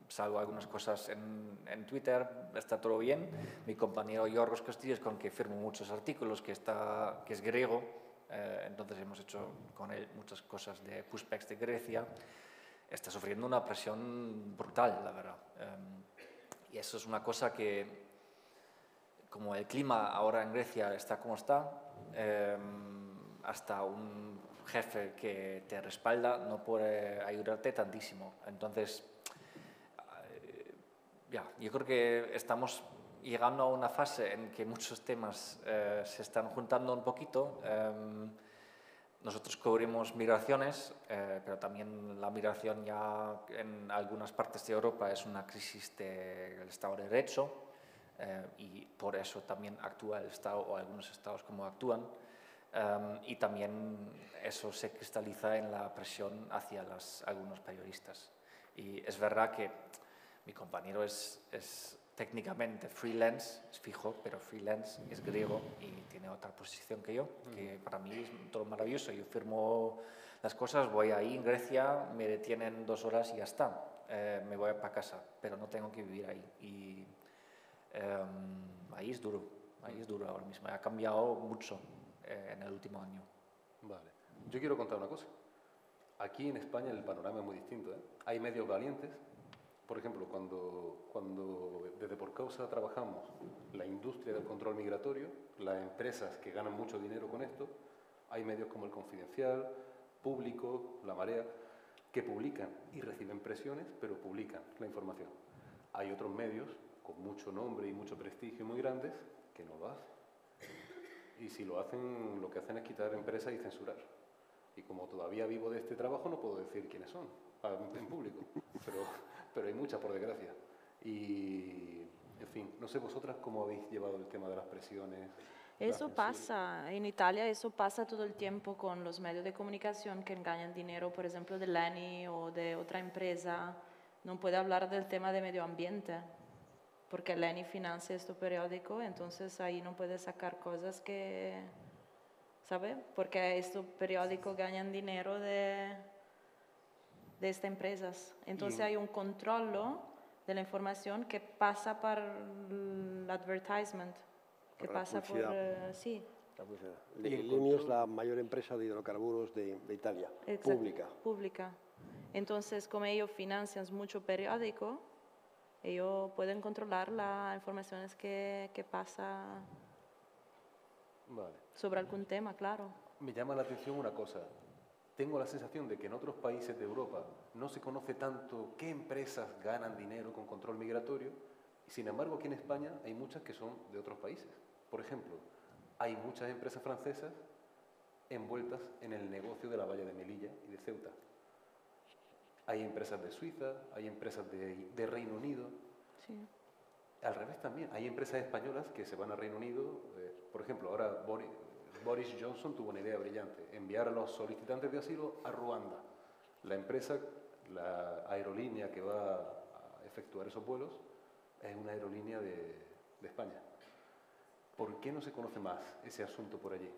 Salgo algunas cosas en Twitter, está todo bien. Mi compañero Yorgos Castillo, con que firmo muchos artículos, que es griego, entonces hemos hecho con él muchas cosas de pushbacks de Grecia. Está sufriendo una presión brutal, la verdad. Y eso es una cosa que, como el clima ahora en Grecia está como está, hasta un jefe que te respalda no puede ayudarte tantísimo. Entonces, yo creo que estamos llegando a una fase en que muchos temas se están juntando un poquito. Nosotros cubrimos migraciones, pero también la migración ya en algunas partes de Europa es una crisis del Estado de Derecho y por eso también actúa el Estado o algunos estados como actúan. Y también eso se cristaliza en la presión hacia algunos periodistas. Y es verdad que mi compañero es técnicamente freelance, es fijo, pero freelance, es griego y tiene otra posición que yo, que para mí es todo maravilloso. Yo firmo las cosas, voy ahí en Grecia, me detienen 2 horas y ya está. Me voy para casa, pero no tengo que vivir ahí. Y ahí es duro ahora mismo. Ha cambiado mucho en el último año. Vale. Yo quiero contar una cosa. Aquí en España el panorama es muy distinto, ¿eh? Hay medios valientes. Por ejemplo, cuando desde Por Causa trabajamos la industria del control migratorio, las empresas que ganan mucho dinero con esto, hay medios como El Confidencial, Público, La Marea, que publican y reciben presiones, pero publican la información. Hay otros medios con mucho nombre y mucho prestigio muy grandes que no lo hacen. Y si lo hacen, lo que hacen es quitar empresas y censurar. Y como todavía vivo de este trabajo, no puedo decir quiénes son en público, pero hay muchas, por desgracia. Y, en fin, no sé vosotras cómo habéis llevado el tema de las presiones. Eso pasa, en Italia eso pasa todo el tiempo con los medios de comunicación que ganan dinero, por ejemplo, de Leni o de otra empresa. No puede hablar del tema de medio ambiente, porque Leni financia este periódico, entonces ahí no puede sacar cosas que, ¿sabe? Porque estos periódicos ganan dinero de estas empresas. Entonces hay un control de la información que pasa por el advertisement, que Por la pasa por... publicidad. sí. Leni es la mayor empresa de hidrocarburos de Italia, Exacto, pública. Entonces, como ellos financian mucho periódico, ellos pueden controlar las informaciones que pasa sobre algún tema, claro. Me llama la atención una cosa. Tengo la sensación de que en otros países de Europa no se conoce tanto qué empresas ganan dinero con control migratorio, y sin embargo aquí en España hay muchas que son de otros países. Por ejemplo, hay muchas empresas francesas envueltas en el negocio de la valla de Melilla y de Ceuta. Hay empresas de Suiza, hay empresas de Reino Unido. Sí. Al revés también, hay empresas españolas que se van a Reino Unido. Por ejemplo, ahora Boris Johnson tuvo una idea brillante, enviar a los solicitantes de asilo a Ruanda. La empresa, la aerolínea que va a efectuar esos vuelos, es una aerolínea de España. ¿Por qué no se conoce más ese asunto por allí?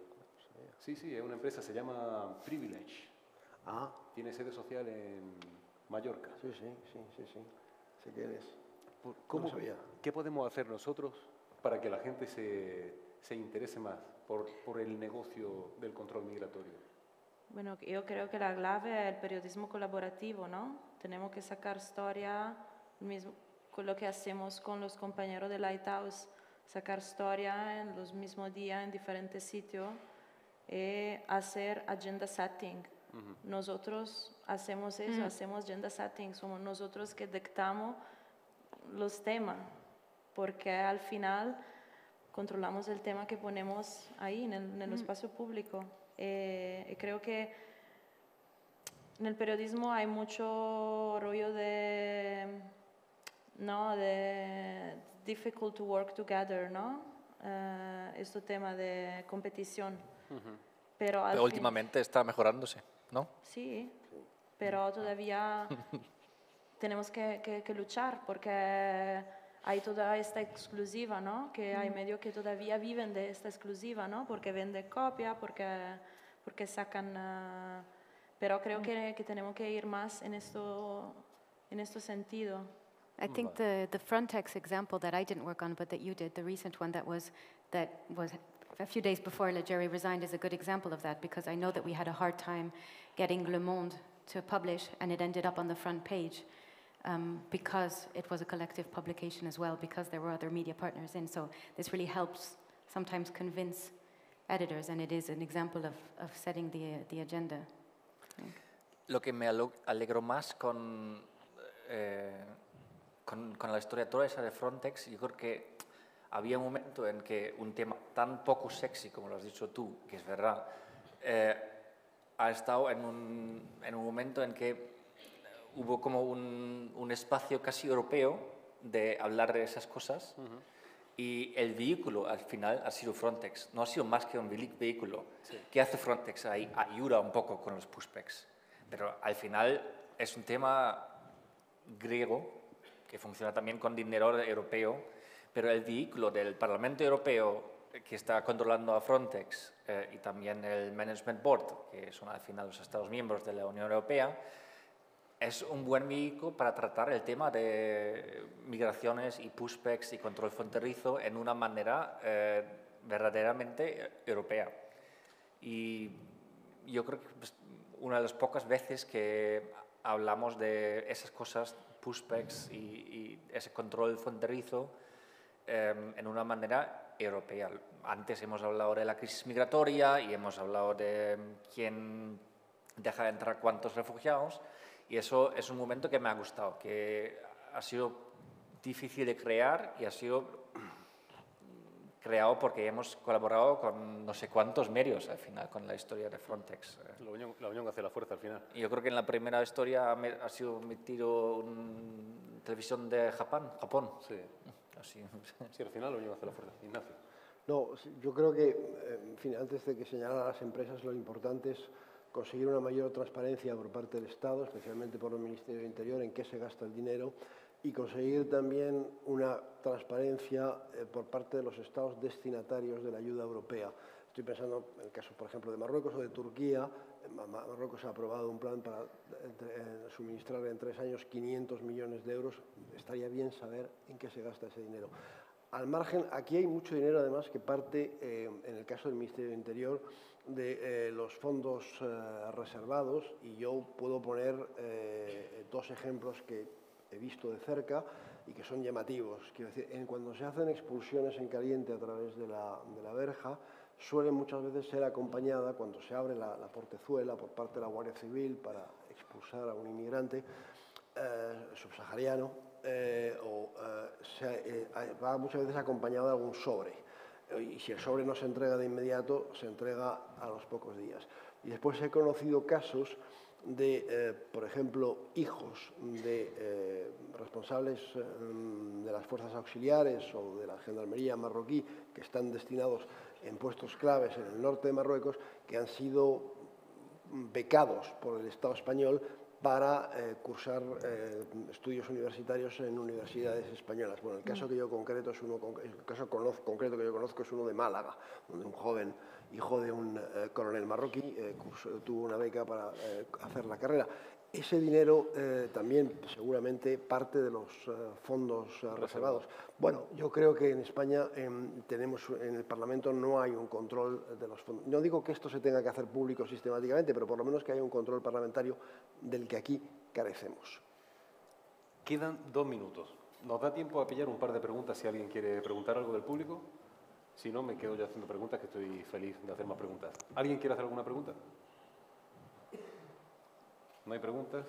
Sí, es una empresa, se llama Privilege. Tiene sede social en Mallorca. Sí. Sé quién es. ¿Cómo, ¿Qué podemos hacer nosotros para que la gente se interese más por el negocio del control migratorio? Bueno, yo creo que la clave es el periodismo colaborativo, ¿no? Tenemos que sacar historia, mismo, con lo que hacemos con los compañeros de Lighthouse, sacar historia en los mismos días en diferentes sitios y hacer agenda setting. Nosotros hacemos eso, hacemos agenda setting, somos nosotros que dictamos los temas, porque al final controlamos el tema que ponemos ahí en el espacio público. Y creo que en el periodismo hay mucho rollo de, ¿no? de difficult to work together, ¿no? Este tema de competición. Pero últimamente está mejorándose, ¿no? Sí, pero todavía tenemos que luchar porque hay toda esta exclusiva, ¿no? Que hay medios que todavía viven de esta exclusiva, ¿no? Porque venden copia, porque sacan... pero creo que tenemos que ir más en este sentido. I think the Frontex example that I didn't work on, but that you did, the recent one that was a few days before Legeri resigned, is a good example of that, because I know that we had a hard time getting Le Monde to publish, and it ended up on the front page because it was a collective publication as well, because there were other media partners in. So this really helps sometimes convince editors, and it is an example of setting the agenda. Lo que me alegro más con la historia toda esa de Frontex, yo creo que había un momento en que un tema tan poco sexy, como lo has dicho tú, que es verdad, ha estado en un momento en que hubo como un espacio casi europeo de hablar de esas cosas, y el vehículo al final ha sido Frontex, no ha sido más que un vehículo. Sí. ¿Qué hace Frontex? Ahí ayuda un poco con los pushbacks, pero al final es un tema griego que funciona también con dinero europeo, pero el vehículo del Parlamento Europeo que está controlando a Frontex y también el Management Board, que son al final los Estados miembros de la Unión Europea, es un buen vehículo para tratar el tema de migraciones y pushbacks y control fronterizo en una manera verdaderamente europea. Y yo creo que una de las pocas veces que hablamos de esas cosas, pushbacks y ese control fronterizo, en una manera europea. Antes hemos hablado de la crisis migratoria y hemos hablado de quién deja entrar cuántos refugiados, y eso es un momento que me ha gustado, que ha sido difícil de crear y ha sido creado porque hemos colaborado con no sé cuántos medios al final con la historia de Frontex. La unión hace la fuerza al final. Y yo creo que en la primera historia ha sido emitido en televisión de Japón. Sí. Así. Sí, al final la unión hace la fuerza. Ignacio. No, yo creo que, en fin, antes de que señalara a las empresas, lo importante es conseguir una mayor transparencia por parte del Estado, especialmente por el Ministerio del Interior, en qué se gasta el dinero, y conseguir también una transparencia por parte de los Estados destinatarios de la ayuda europea. Estoy pensando en el caso, por ejemplo, de Marruecos o de Turquía. Marruecos ha aprobado un plan para suministrar en 3 años 500 millones de euros. Estaría bien saber en qué se gasta ese dinero. Al margen, aquí hay mucho dinero, además, que parte, en el caso del Ministerio del Interior, de los fondos reservados, y yo puedo poner 2 ejemplos que he visto de cerca y que son llamativos. Quiero decir, cuando se hacen expulsiones en caliente a través de la verja, suele muchas veces ser acompañada, cuando se abre la portezuela por parte de la Guardia Civil para expulsar a un inmigrante subsahariano, va muchas veces acompañado de algún sobre. Y si el sobre no se entrega de inmediato, se entrega a los pocos días. Y después he conocido casos de, por ejemplo, hijos de responsables de las fuerzas auxiliares o de la gendarmería marroquí que están destinados en puestos claves en el norte de Marruecos, que han sido becados por el Estado español para cursar estudios universitarios en universidades españolas. Bueno, el caso que yo concreto es concreto que yo conozco es uno de Málaga, donde un joven hijo de un coronel marroquí tuvo una beca para hacer la carrera. Ese dinero también seguramente parte de los fondos reservados. Bueno, yo creo que en España tenemos, en el Parlamento no hay un control de los fondos. No digo que esto se tenga que hacer público sistemáticamente, pero por lo menos que haya un control parlamentario del que aquí carecemos. Quedan 2 minutos. ¿Nos da tiempo a pillar un par de preguntas si alguien quiere preguntar algo del público? Si no, me quedo yo haciendo preguntas, que estoy feliz de hacer más preguntas. ¿Alguien quiere hacer alguna pregunta? ¿No hay preguntas?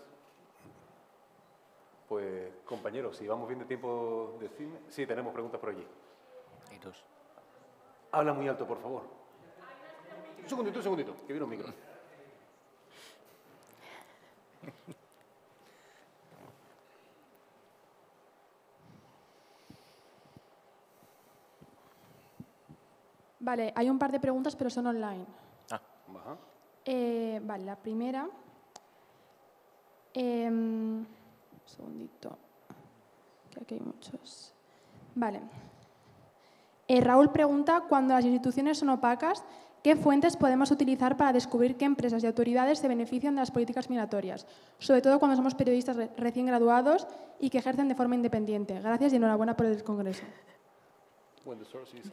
Pues, compañeros, si vamos bien de tiempo de cine... Sí, tenemos preguntas por allí. Hay dos. Habla muy alto, por favor. Un segundito, que viene un micro. Vale, hay un par de preguntas, pero son online. Ah. Ajá. Vale, la primera. Un segundito, que aquí hay muchos. Vale. Raúl pregunta, cuando las instituciones son opacas, ¿qué fuentes podemos utilizar para descubrir qué empresas y autoridades se benefician de las políticas migratorias? Sobre todo cuando somos periodistas recién graduados y que ejercen de forma independiente. Gracias y enhorabuena por el congreso. When the sources,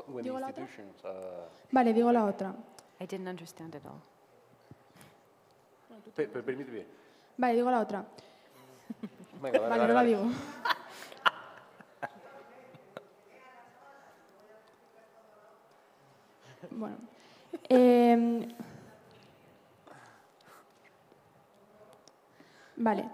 when the ¿Digo la otra? institutions, Vale, digo la otra. I didn't understand at all. permíteme. Vale, digo la otra. Venga, Vale, no la digo. Bueno. Vale.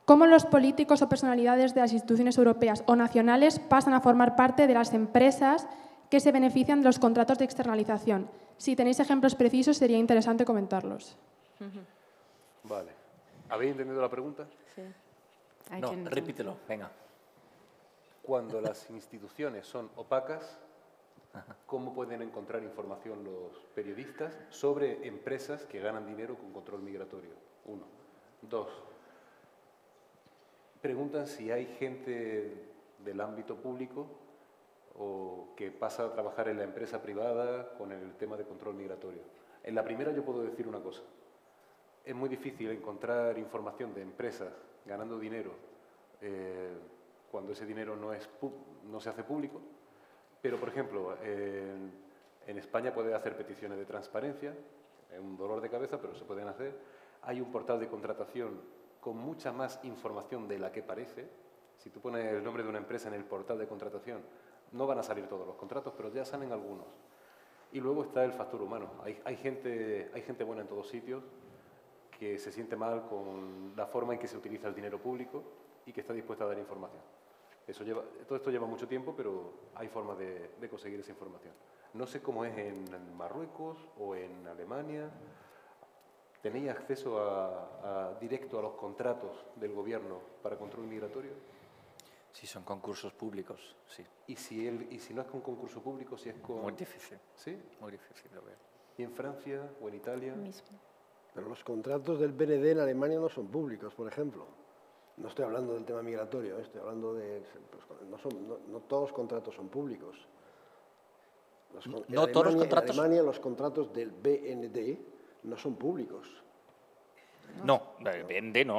¿Cómo los políticos o personalidades de las instituciones europeas o nacionales pasan a formar parte de las empresas que se benefician de los contratos de externalización? Si tenéis ejemplos precisos, sería interesante comentarlos. Vale. ¿Habéis entendido la pregunta? Sí. No, repítelo, venga. Cuando las instituciones son opacas, ¿cómo pueden encontrar información los periodistas sobre empresas que ganan dinero con control migratorio? 1. 2. Preguntan si hay gente del ámbito público o que pasa a trabajar en la empresa privada con el tema de control migratorio. En la primera yo puedo decir una cosa. Es muy difícil encontrar información de empresas ganando dinero cuando ese dinero no se hace público. Pero, por ejemplo, en España puede hacer peticiones de transparencia. Es un dolor de cabeza, pero se pueden hacer. Hay un portal de contratación con mucha más información de la que parece. Si tú pones el nombre de una empresa en el portal de contratación, no van a salir todos los contratos, pero ya salen algunos. Y luego está el factor humano. Hay gente buena en todos sitios que se siente mal con la forma en que se utiliza el dinero público y que está dispuesta a dar información. Todo esto lleva mucho tiempo, pero hay formas de conseguir esa información. No sé cómo es en Marruecos o en Alemania. ¿Tenéis acceso directo a los contratos del gobierno para control migratorio? Si son concursos públicos, sí. ¿Y si no es con concurso público, si es con...? Muy difícil. ¿Sí? Muy difícil de ver. ¿Y en Francia o en Italia? Mismo. Pero los contratos del BND en Alemania no son públicos, por ejemplo. No estoy hablando del tema migratorio, estoy hablando de... no todos los contratos son públicos. No todos los contratos... En Alemania los contratos del BND no son públicos. No, vende, no.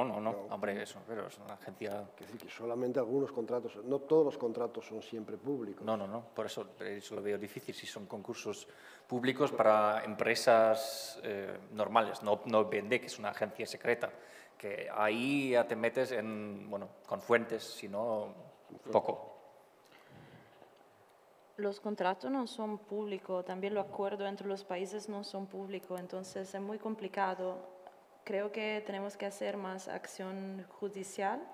Hombre, eso, pero es una agencia... Es decir, que solamente algunos contratos, no todos los contratos son siempre públicos. No, por eso lo veo difícil si son concursos públicos para empresas normales, no vende, que es una agencia secreta, que ahí ya te metes con fuentes, si no, poco. Los contratos no son públicos, también los acuerdos entre los países no son públicos, entonces es muy complicado. Creo que tenemos que hacer más acción judicial.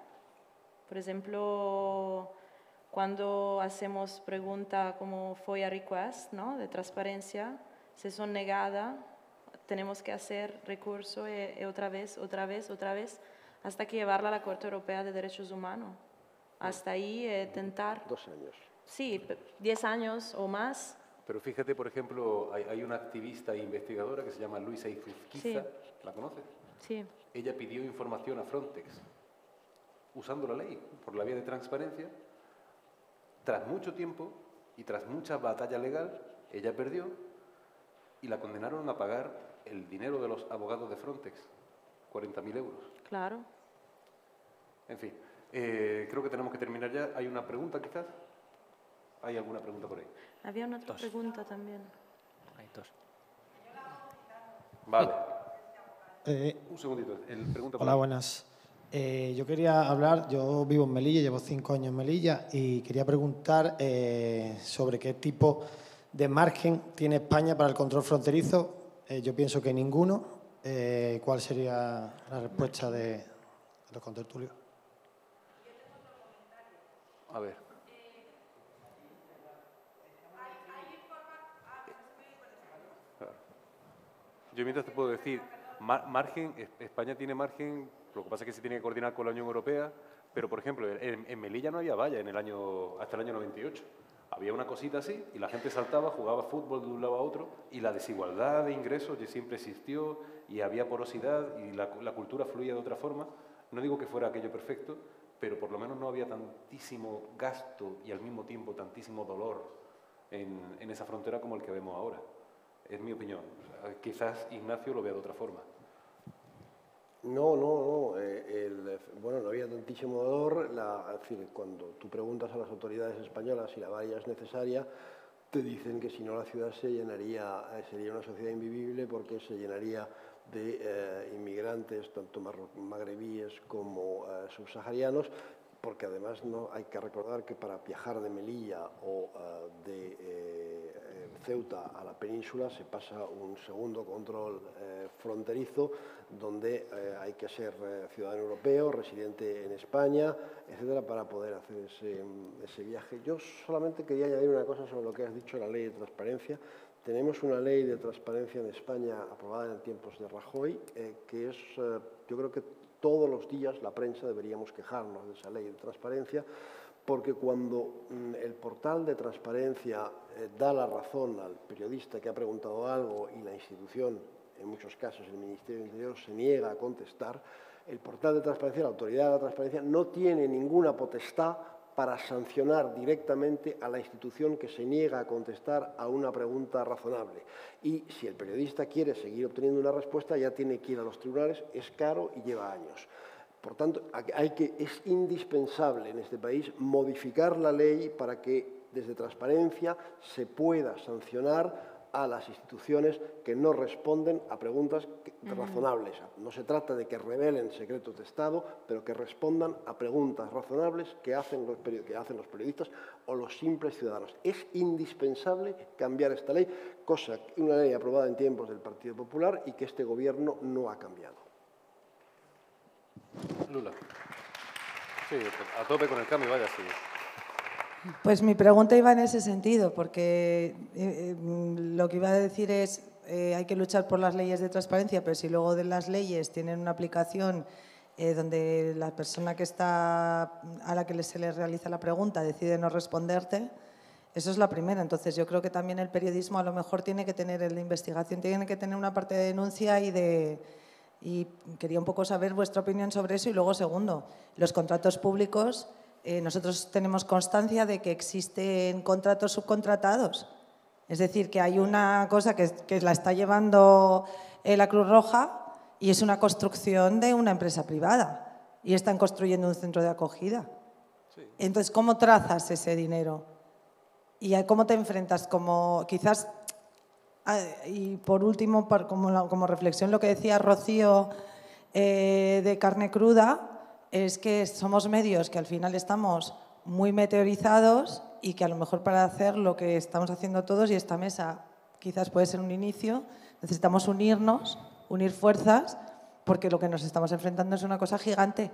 Por ejemplo, cuando hacemos preguntas como FOIA request, ¿no?, de transparencia, si son negadas, tenemos que hacer recurso y otra vez, hasta que llevarla a la Corte Europea de Derechos Humanos. Hasta ahí tentar... 2 años. Sí, 10 años o más. Pero fíjate, por ejemplo, hay una activista e investigadora que se llama Luisa Izuzquiza. Sí. ¿La conoces? Sí. Ella pidió información a Frontex, usando la ley, por la vía de transparencia. Tras mucho tiempo y tras mucha batalla legal, ella perdió y la condenaron a pagar el dinero de los abogados de Frontex, 40.000 euros. Claro. En fin, creo que tenemos que terminar ya. ¿Hay una pregunta, quizás? ¿Hay alguna pregunta por ahí? Había una otra pregunta también. Hay dos. Vale. Un segundito. Pregunta por Hola, ahí. buenas. Yo quería hablar, yo vivo en Melilla, llevo 5 años en Melilla y quería preguntar sobre qué tipo de margen tiene España para el control fronterizo. Yo pienso que ninguno. ¿Cuál sería la respuesta de los contertulios? A ver. Claro. Yo mientras te puedo decir, margen, España tiene margen, lo que pasa es que se tiene que coordinar con la Unión Europea, pero por ejemplo, en Melilla no había valla hasta el año 98. Había una cosita así y la gente saltaba, jugaba fútbol de un lado a otro y la desigualdad de ingresos siempre existió y había porosidad y la cultura fluía de otra forma. No digo que fuera aquello perfecto, pero por lo menos no había tantísimo gasto y al mismo tiempo tantísimo dolor en esa frontera como el que vemos ahora. Es mi opinión. O sea, quizás Ignacio lo vea de otra forma. No. Bueno, no había tantísimo dolor. Es decir, cuando tú preguntas a las autoridades españolas si la valla es necesaria, te dicen que si no la ciudad sería una sociedad invivible porque se llenaría de inmigrantes, tanto magrebíes como subsaharianos, porque además no hay que recordar que para viajar de Melilla o de Ceuta a la península se pasa un segundo control fronterizo donde hay que ser ciudadano europeo, residente en España, etcétera, para poder hacer ese viaje. Yo solamente quería añadir una cosa sobre lo que has dicho, la ley de transparencia. Tenemos una ley de transparencia en España aprobada en tiempos de Rajoy, que es, yo creo que todos los días la prensa deberíamos quejarnos de esa ley de transparencia, porque cuando el portal de transparencia da la razón al periodista que ha preguntado algo y la institución, en muchos casos el Ministerio del Interior, se niega a contestar, el portal de transparencia, la autoridad de la transparencia, no tiene ninguna potestad para sancionar directamente a la institución que se niega a contestar a una pregunta razonable. Y si el periodista quiere seguir obteniendo una respuesta, ya tiene que ir a los tribunales, es caro y lleva años. Por tanto, es indispensable en este país modificar la ley para que desde transparencia se pueda sancionar a las instituciones que no responden a preguntas razonables. No se trata de que revelen secretos de Estado, pero que respondan a preguntas razonables que hacen los periodistas o los simples ciudadanos. Es indispensable cambiar esta ley, una ley aprobada en tiempos del Partido Popular y que este Gobierno no ha cambiado. Lula. Sí, a tope con el cambio, vaya, sí. Pues mi pregunta iba en ese sentido, porque lo que iba a decir es hay que luchar por las leyes de transparencia, pero si luego de las leyes tienen una aplicación donde la persona que está a la que se le realiza la pregunta decide no responderte, eso es la primera. Entonces yo creo que también el periodismo a lo mejor tiene que tener, el de investigación tiene que tener una parte de denuncia y quería un poco saber vuestra opinión sobre eso. Y luego, segundo, los contratos públicos. Nosotros tenemos constancia de que existen contratos subcontratados. Es decir, que hay una cosa que la está llevando la Cruz Roja y es una construcción de una empresa privada. Y están construyendo un centro de acogida. Sí. Entonces, ¿cómo trazas ese dinero? ¿Y cómo te enfrentas? Quizás, y por último, como reflexión, lo que decía Rocío de carne cruda, es que somos medios que al final estamos muy meteorizados y que a lo mejor para hacer lo que estamos haciendo todos, y esta mesa quizás puede ser un inicio, necesitamos unirnos, unir fuerzas, porque lo que nos estamos enfrentando es una cosa gigante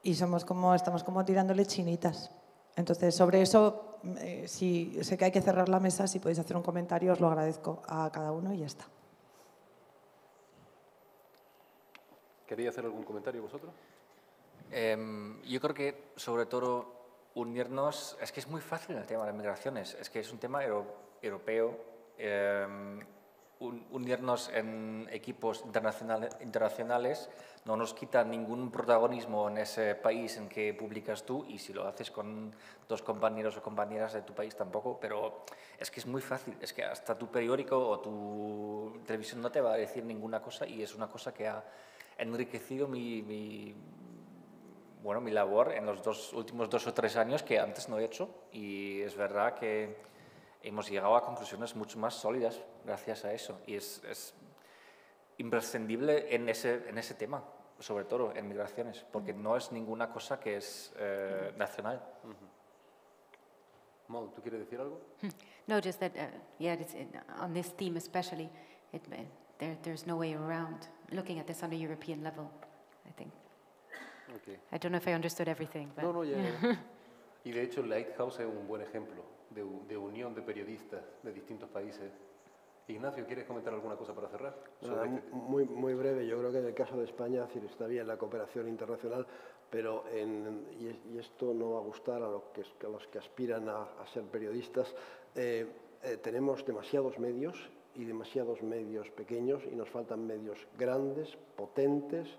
y estamos como tirándole chinitas. Entonces, sobre eso, si sé que hay que cerrar la mesa, si podéis hacer un comentario, os lo agradezco a cada uno y ya está. ¿Queréis hacer algún comentario vosotros? Yo creo que, sobre todo, unirnos... Es que es muy fácil el tema de las migraciones. Es que es un tema europeo. Unirnos en equipos internacionales no nos quita ningún protagonismo en ese país en que publicas tú, y si lo haces con 2 compañeros o compañeras de tu país tampoco, pero es que es muy fácil. Es que hasta tu periódico o tu televisión no te va a decir ninguna cosa, y es una cosa que ha enriquecido mi labor en los últimos 2 o 3 años, que antes no he hecho, y es verdad que hemos llegado a conclusiones mucho más sólidas gracias a eso, y es imprescindible en ese tema. sobre todo en migraciones, porque no es ninguna cosa que es nacional. Mo, ¿tú quieres decir algo? No, just that, yeah, on this theme especially, there's no way around looking at this on a European level, I think. Okay. I don't know if I understood everything. But No, ya. Y de hecho, Lighthouse es un buen ejemplo de unión de periodistas de distintos países. Ignacio, ¿quieres comentar alguna cosa para cerrar? Muy breve. Yo creo que en el caso de España, es decir, está bien la cooperación internacional, pero y esto no va a gustar a los que aspiran a ser periodistas. Tenemos demasiados medios y demasiados medios pequeños y nos faltan medios grandes, potentes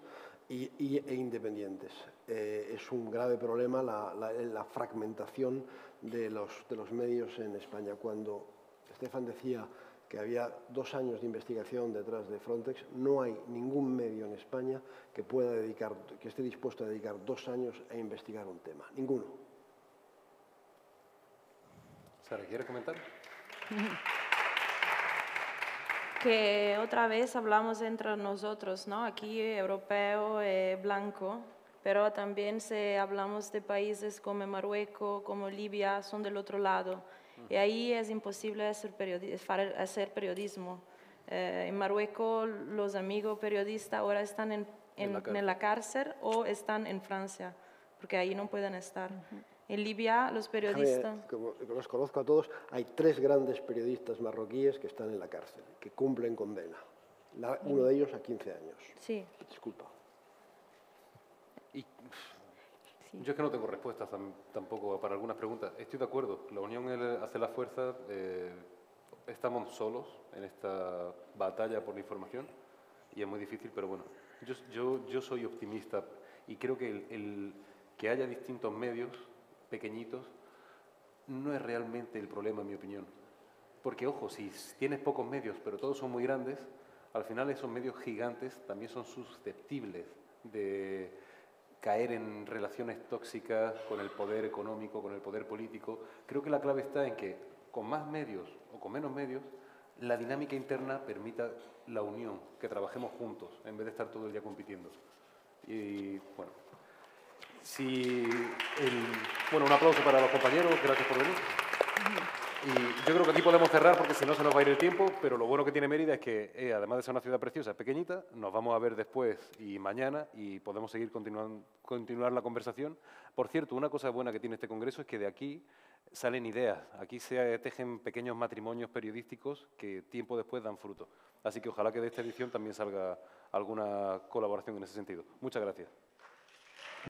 e independientes. Es un grave problema la fragmentación de los medios en España. Cuando Stefan decía que había 2 años de investigación detrás de Frontex, no hay ningún medio en España que esté dispuesto a dedicar 2 años a investigar un tema. Ninguno. Sara, ¿quieres comentar? Que otra vez hablamos entre nosotros, ¿no? Aquí europeo, blanco, pero también hablamos de países como Marruecos, como Libia, son del otro lado. Y ahí es imposible hacer periodismo. En Marruecos los amigos periodistas ahora están en la cárcel o están en Francia, porque ahí no pueden estar. En Libia los periodistas... Como los conozco a todos, hay 3 grandes periodistas marroquíes que están en la cárcel, que cumplen condena. Uno de ellos a 15 años. Sí. Disculpa. Yo es que no tengo respuestas tampoco para algunas preguntas. Estoy de acuerdo, la unión hace la fuerza. Estamos solos en esta batalla por la información y es muy difícil, pero bueno, yo soy optimista y creo que que haya distintos medios pequeñitos no es realmente el problema, en mi opinión. Porque, ojo, si tienes pocos medios, pero todos son muy grandes, al final esos medios gigantes también son susceptibles de caer en relaciones tóxicas con el poder económico, con el poder político. Creo que la clave está en que con más medios o con menos medios, la dinámica interna permita la unión, que trabajemos juntos, en vez de estar todo el día compitiendo. Y, bueno, un aplauso para los compañeros, gracias por venir. Y yo creo que aquí podemos cerrar porque si no se nos va a ir el tiempo, pero lo bueno que tiene Mérida es que, además de ser una ciudad preciosa, es pequeñita, nos vamos a ver después y mañana y podemos seguir continuar la conversación. Por cierto, una cosa buena que tiene este congreso es que de aquí salen ideas, aquí se tejen pequeños matrimonios periodísticos que tiempo después dan fruto. Así que ojalá que de esta edición también salga alguna colaboración en ese sentido. Muchas gracias.